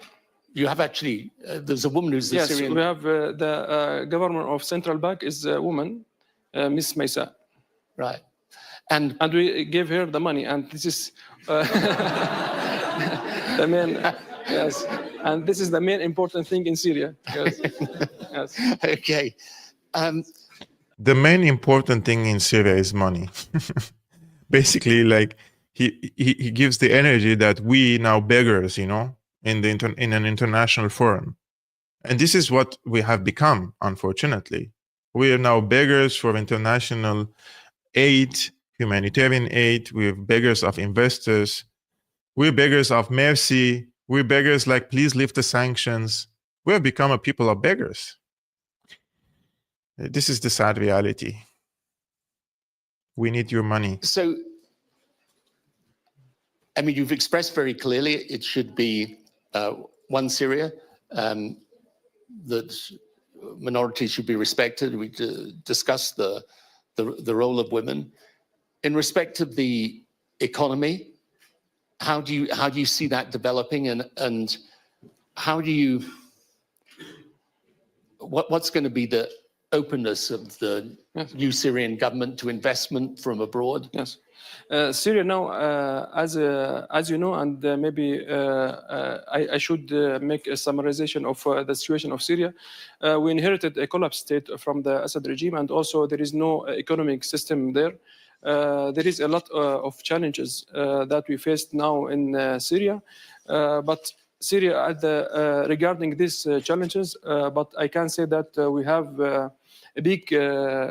Speaker 3: you have actually, there's a woman who's the
Speaker 4: yes,
Speaker 3: Syrian...
Speaker 4: we have the governor of Central Bank is a woman, Miss Maisa.
Speaker 3: Right.
Speaker 4: And we gave her the money, and this is the main, yes. And this is the main important thing in Syria. Yes. Yes.
Speaker 3: Okay.
Speaker 1: The main important thing in Syria is money. Basically, like, he gives the energy that we now beggars, you know, in an international forum. And this is what we have become, unfortunately. We are now beggars for international aid, humanitarian aid. We're beggars of investors. We're beggars of mercy. We're beggars like, please lift the sanctions. We have become a people of beggars. This is the sad reality. We need your money.
Speaker 3: So, I mean, you've expressed very clearly it should be one Syria, that minorities should be respected. We discussed the role of women. In respect of the economy, how do you see that developing, and how do you, what's going to be the openness of the new Syrian government to investment from abroad?
Speaker 4: Yes. Syria now, as you know, and maybe I should make a summarization of the situation of Syria. We inherited a collapsed state from the Assad regime, and also there is no economic system there. There is a lot of challenges that we faced now in Syria, but Syria regarding these challenges, but I can say that we have a big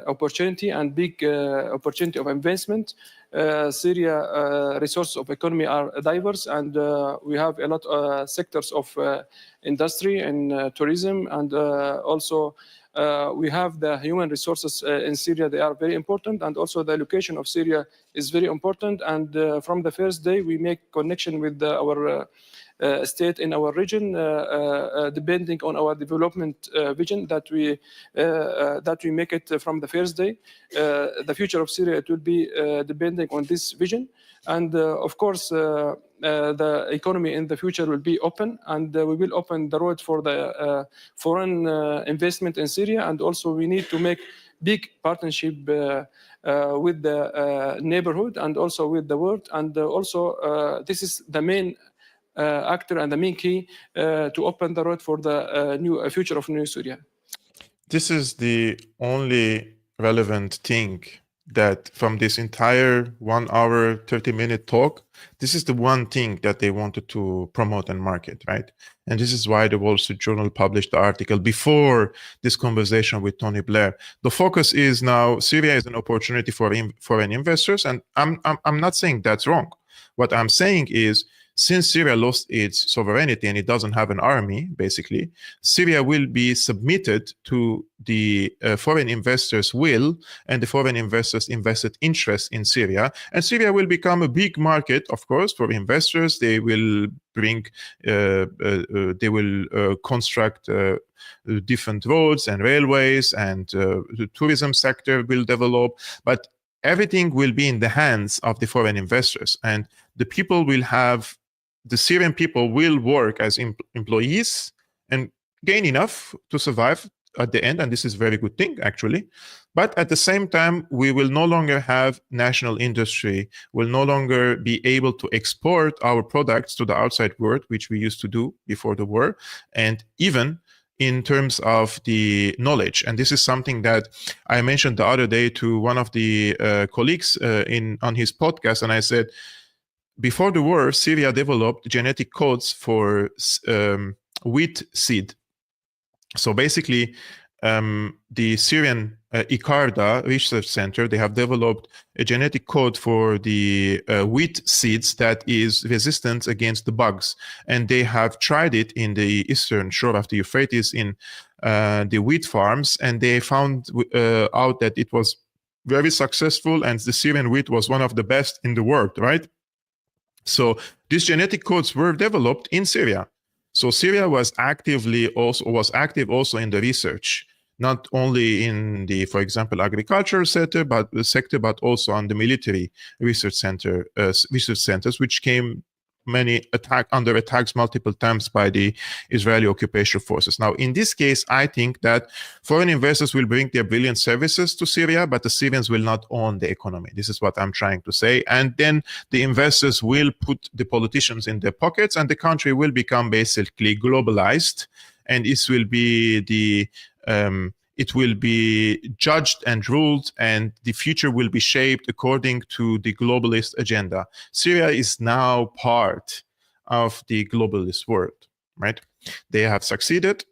Speaker 4: opportunity and big opportunity of investment. Syria resources of economy are diverse, and we have a lot of sectors of industry and tourism, and also we have the human resources in Syria. They are very important, and also the location of Syria is very important. And from the first day, we make connection with our state in our region, depending on our development vision that we make it from the first day. The future of Syria, it will be depending on this vision, and of course the economy in the future will be open, and we will open the road for the foreign investment in Syria, and also we need to make big partnership with the neighborhood and also with the world, and also this is the main actor and the main key to open the road for the new future of New Syria.
Speaker 1: This is the only relevant thing that from this entire 1 hour, 30-minute talk, this is the one thing that they wanted to promote and market, right? And this is why the Wall Street Journal published the article before this conversation with Tony Blair. The focus is now Syria is an opportunity for foreign investors, and I'm not saying that's wrong. What I'm saying is, since Syria lost its sovereignty and it doesn't have an army, basically, Syria will be submitted to the foreign investors' will and the foreign investors' invested interest in Syria. And Syria will become a big market, of course, for investors. They will bring, they will construct different roads and railways, and the tourism sector will develop. But everything will be in the hands of the foreign investors, and the people will have, the Syrian people will work as employees and gain enough to survive at the end, and this is a very good thing, actually. But at the same time, we will no longer have national industry, will no longer be able to export our products to the outside world, which we used to do before the war, and even in terms of the knowledge. And this is something that I mentioned the other day to one of the colleagues on his podcast, and I said, before the war, Syria developed genetic codes for wheat seed. So basically, the Syrian ICARDA Research Center, they have developed a genetic code for the wheat seeds that is resistant against the bugs. And they have tried it in the eastern shore of the Euphrates in the wheat farms, and they found out that it was very successful, and the Syrian wheat was one of the best in the world, right? So these genetic codes were developed in Syria. So Syria was active also in the research, not only in the, for example, agricultural sector, but also on the military research centers, which came under attacks multiple times by the Israeli occupation forces. Now, in this case, I think that foreign investors will bring their brilliant services to Syria, but the Syrians will not own the economy. This is what I'm trying to say. And then the investors will put the politicians in their pockets, and the country will become basically globalized, and it will be it will be judged and ruled, and the future will be shaped according to the globalist agenda. Syria is now part of the globalist world, right? They have succeeded.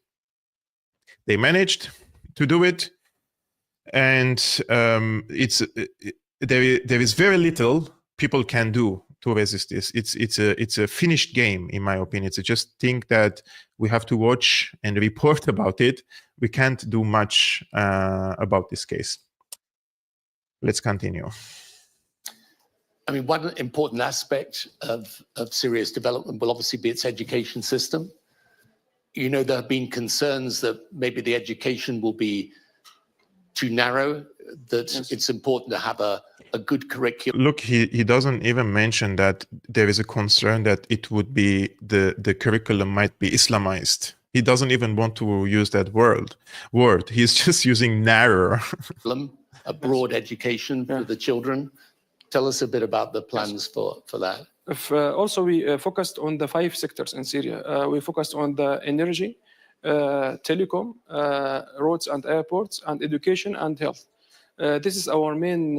Speaker 1: They managed to do it. And there is very little people can do to resist this. It's a finished game, in my opinion. It's just thing that we have to watch and report about it. We can't do much about this case. Let's continue.
Speaker 3: I mean, one important aspect of Syria's development will obviously be its education system. You know, there have been concerns that maybe the education will be too narrow, that yes, it's important to have a good curriculum.
Speaker 1: Look, he doesn't even mention that there is a concern that it would be, the curriculum might be Islamized. He doesn't even want to use that word. He's just using narrow.
Speaker 3: A broad education for the children. Tell us a bit about the plans for that.
Speaker 4: Also, we focused on the 5 sectors in Syria. We focused on the energy, telecom, roads and airports, and education and health. This is our main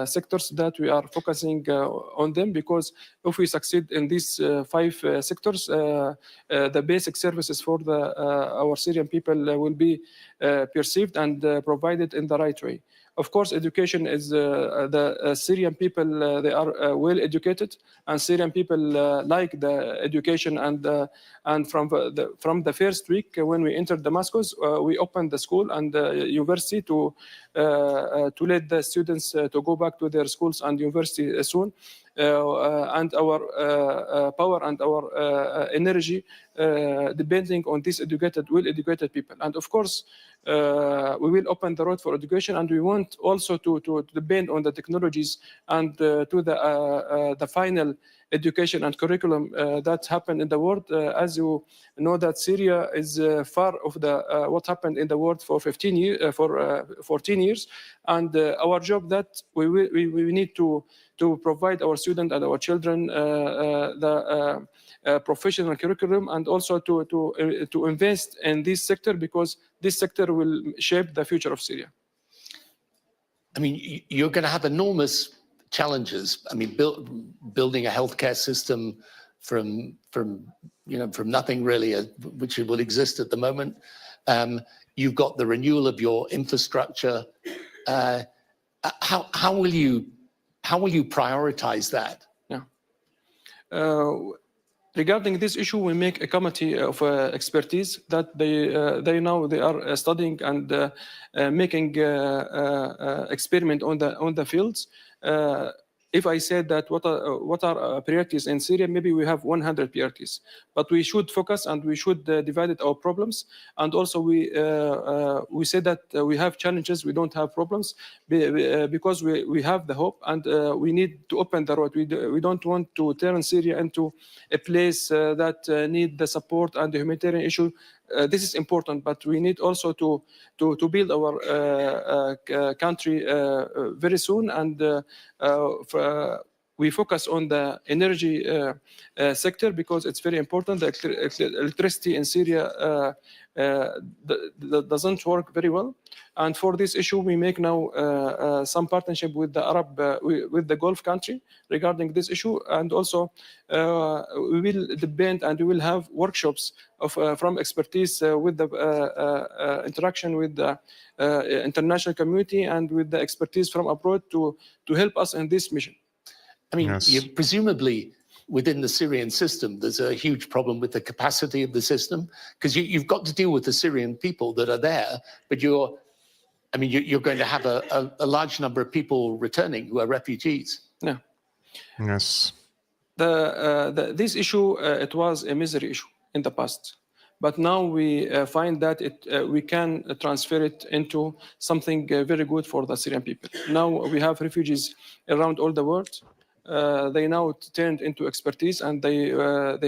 Speaker 4: sectors that we are focusing on them, because if we succeed in these 5 sectors, the basic services for our Syrian people will be perceived and provided in the right way. Of course, education is the Syrian people, they are well educated, and Syrian people like the education. And from the first week when we entered Damascus, we opened the school and the university to let the students to go back to their schools and university soon. And our power and our energy depending on these well-educated people. And of course, we will open the road for education, and we want also to depend on the technologies and to the final education and curriculum that happened in the world. As you know, that Syria is far of what happened in the world for 14 years, and our job that we need to provide our students and our children the professional curriculum, and also to invest in this sector, because this sector will shape the future of Syria.
Speaker 3: I mean, you're going to have enormous challenges. I mean, building a healthcare system from nothing really, which will exist at the moment. You've got the renewal of your infrastructure. How will you prioritize that?
Speaker 4: Yeah. Regarding this issue, we make a committee of expertise that they are studying and making experiment on the fields. If I said that what are priorities in Syria, maybe we have 100 priorities, but we should focus and we should divide our problems. And also we say that we have challenges, we don't have problems, because we have the hope, and we need to open the road. We don't want to turn Syria into a place that need the support and the humanitarian issue. This is important, but we need also to build our country very soon, and we focus on the energy sector because it's very important. The electricity in Syria doesn't work very well, and for this issue we make now some partnership with the with the Gulf country regarding this issue, and also we will depend and we will have workshops from expertise with the interaction with the international community and with the expertise from abroad to help us in this mission.
Speaker 3: I mean,
Speaker 1: Yes.
Speaker 3: presumably within the Syrian system, there's a huge problem with the capacity of the system, because you've got to deal with the Syrian people that are there, but you're going to have a large number of people returning who are refugees.
Speaker 4: Yeah.
Speaker 1: Yes.
Speaker 4: This issue, it was a misery issue in the past, but now we find that we can transfer it into something very good for the Syrian people. Now we have refugees around all the world. They now turned into expertise, and they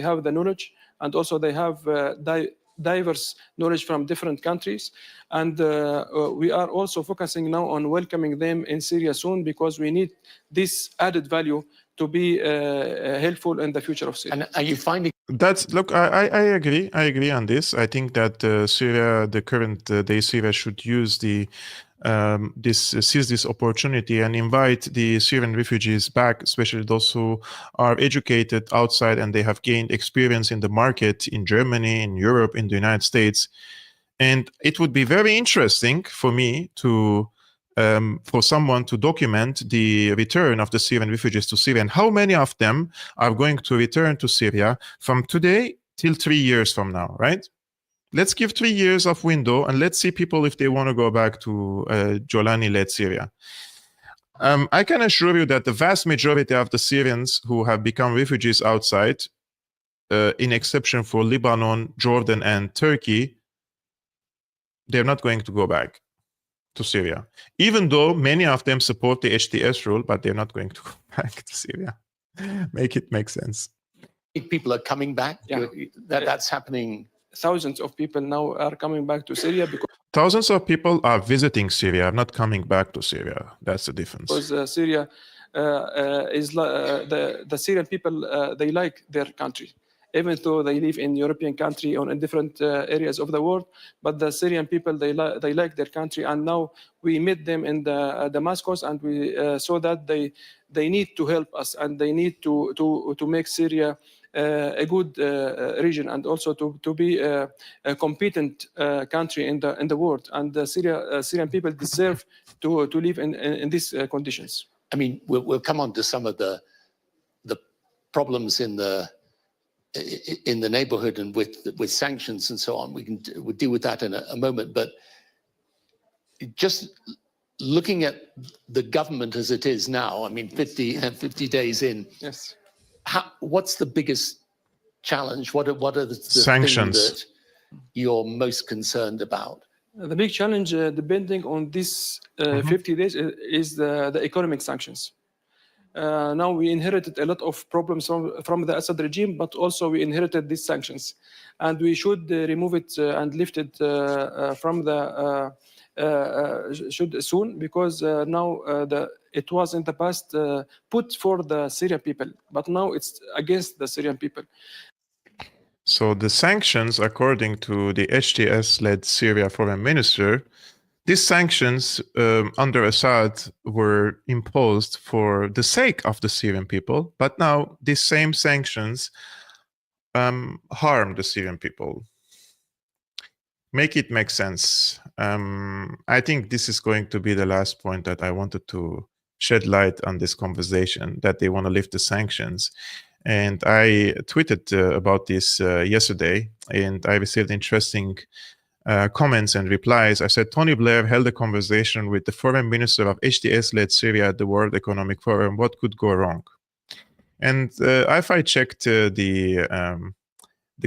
Speaker 4: have the knowledge, and also they have diverse knowledge from different countries. And we are also focusing now on welcoming them in Syria soon, because we need this added value to be helpful in the future of Syria.
Speaker 3: And are you finding?
Speaker 1: Look, I agree. I agree on this. I think that Syria, the current day Syria, should use seize this opportunity and invite the Syrian refugees back, especially those who are educated outside and they have gained experience in the market in Germany, in Europe, in the United States. And it would be very interesting for me to for someone to document the return of the Syrian refugees to Syria, and how many of them are going to return to Syria from today till 3 years from now, right? Let's give 3 years of window, and let's see people if they want to go back to Jolani-led Syria. I can assure you that the vast majority of the Syrians who have become refugees outside, in exception for Lebanon, Jordan, and Turkey, they're not going to go back to Syria, even though many of them support the HTS rule, but they're not going to go back to Syria. Make it make sense.
Speaker 3: People are coming back.
Speaker 4: Yeah.
Speaker 3: That's happening.
Speaker 4: Thousands of people now are coming back to Syria because
Speaker 1: Thousands of people are visiting Syria, not coming back to Syria. That's the difference.
Speaker 4: Syria is the Syrian people, they like their country, even though they live in European country or in different areas of the world. But the Syrian people, they like their country, and now we met them in Damascus, and we saw that they need to help us, and they need to make Syria a good region, and also to be a competent country in the world. And the Syrian people deserve to live in these conditions.
Speaker 3: I mean, we'll come on to some of the problems in the neighborhood and with sanctions and so on. We'll deal with that in a moment. But just looking at the government as it is now, I mean, 50 days in.
Speaker 4: Yes.
Speaker 3: What's the biggest challenge? What are the
Speaker 1: Sanctions
Speaker 3: things that you're most concerned about?
Speaker 4: The big challenge, depending on this 50 days, is the economic sanctions. Now we inherited a lot of problems from the Assad regime, but also we inherited these sanctions, and we should remove it and lift it from the should soon, because now it was in the past put for the Syrian people, but now it's against the Syrian people.
Speaker 1: So the sanctions, according to the HTS-led Syria foreign minister, these sanctions under Assad were imposed for the sake of the Syrian people, but now these same sanctions harm the Syrian people. Make it make sense. I think this is going to be the last point that I wanted to shed light on this conversation, that they want to lift the sanctions. And I tweeted about this yesterday, and I received interesting comments and replies. I said, Tony Blair held a conversation with the foreign minister of HTS-led Syria at the World Economic Forum. What could go wrong? And if I checked the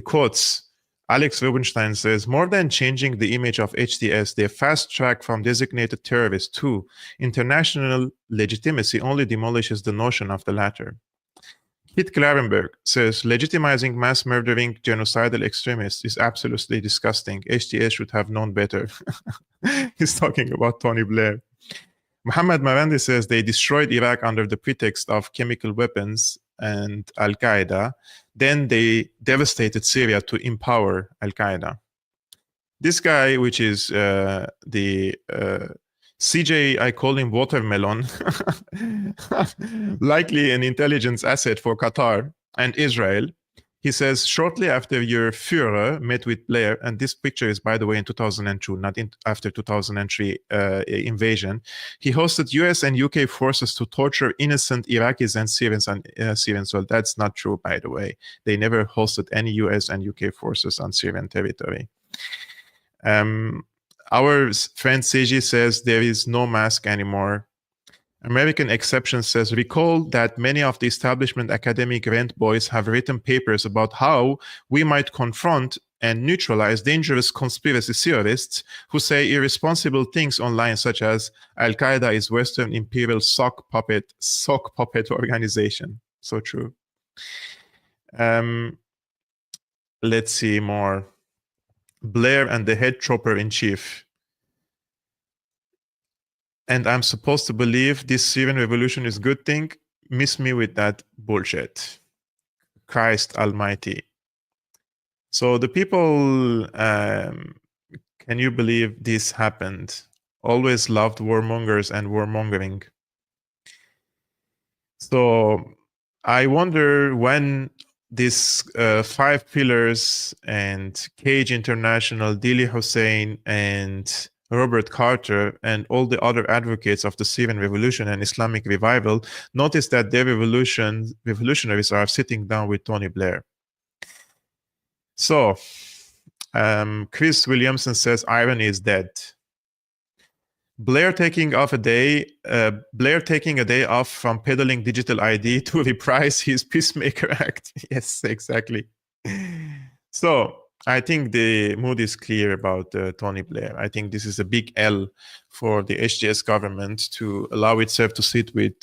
Speaker 1: quotes, Alex Rubinstein says, more than changing the image of HTS, their fast track from designated terrorist to international legitimacy only demolishes the notion of the latter. Kit Klarenberg says, legitimizing mass murdering genocidal extremists is absolutely disgusting. HTS should have known better. He's talking about Tony Blair. Mohammed Marandi says they destroyed Iraq under the pretext of chemical weapons and Al-Qaeda. Then they devastated Syria to empower Al-Qaeda. This guy, which is the CJ, I call him watermelon, likely an intelligence asset for Qatar and Israel. He says, shortly after your Führer met with Blair, and this picture is, by the way, in 2002, not after 2003 invasion, he hosted US and UK forces to torture innocent Iraqis and Syrians. Well, that's not true, by the way. They never hosted any US and UK forces on Syrian territory. Our friend Seji says there is no mask anymore. American Exception says, recall that many of the establishment academic rent boys have written papers about how we might confront and neutralize dangerous conspiracy theorists who say irresponsible things online, such as Al-Qaeda is Western imperial sock puppet organization. So true. Let's see more. Blair and the head chopper in chief. And I'm supposed to believe this Syrian revolution is a good thing? Miss me with that bullshit. Christ Almighty. So the people, can you believe this happened? Always loved warmongers and warmongering. So I wonder when this 5 pillars and Cage International, Dili Hussein and Robert Carter and all the other advocates of the Syrian revolution and Islamic revival notice that their revolutionaries are sitting down with Tony Blair. So Chris Williamson says irony is dead. Blair taking a day off from peddling digital ID to reprise his Peacemaker Act. Yes, exactly. So I think the mood is clear about Tony Blair. I think this is a big L for the HTS government to allow itself to sit with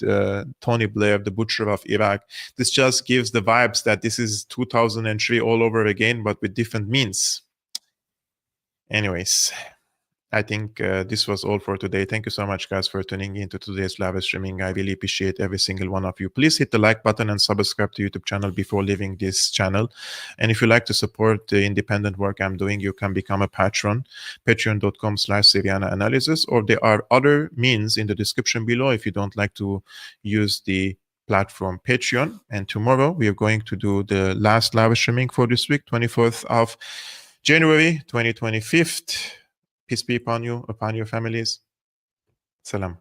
Speaker 1: Tony Blair, the butcher of Iraq. This just gives the vibes that this is 2003 all over again, but with different means. Anyways, I think this was all for today. Thank you so much, guys, for tuning into today's live streaming. I really appreciate every single one of you. Please hit the like button and subscribe to YouTube channel before leaving this channel. And if you like to support the independent work I'm doing, you can become a patron, patreon.com/Syriana Analysis, or there are other means in the description below if you don't like to use the platform Patreon. And tomorrow we are going to do the last live streaming for this week, 24th of January 2025. Peace be upon you, upon your families. Salam.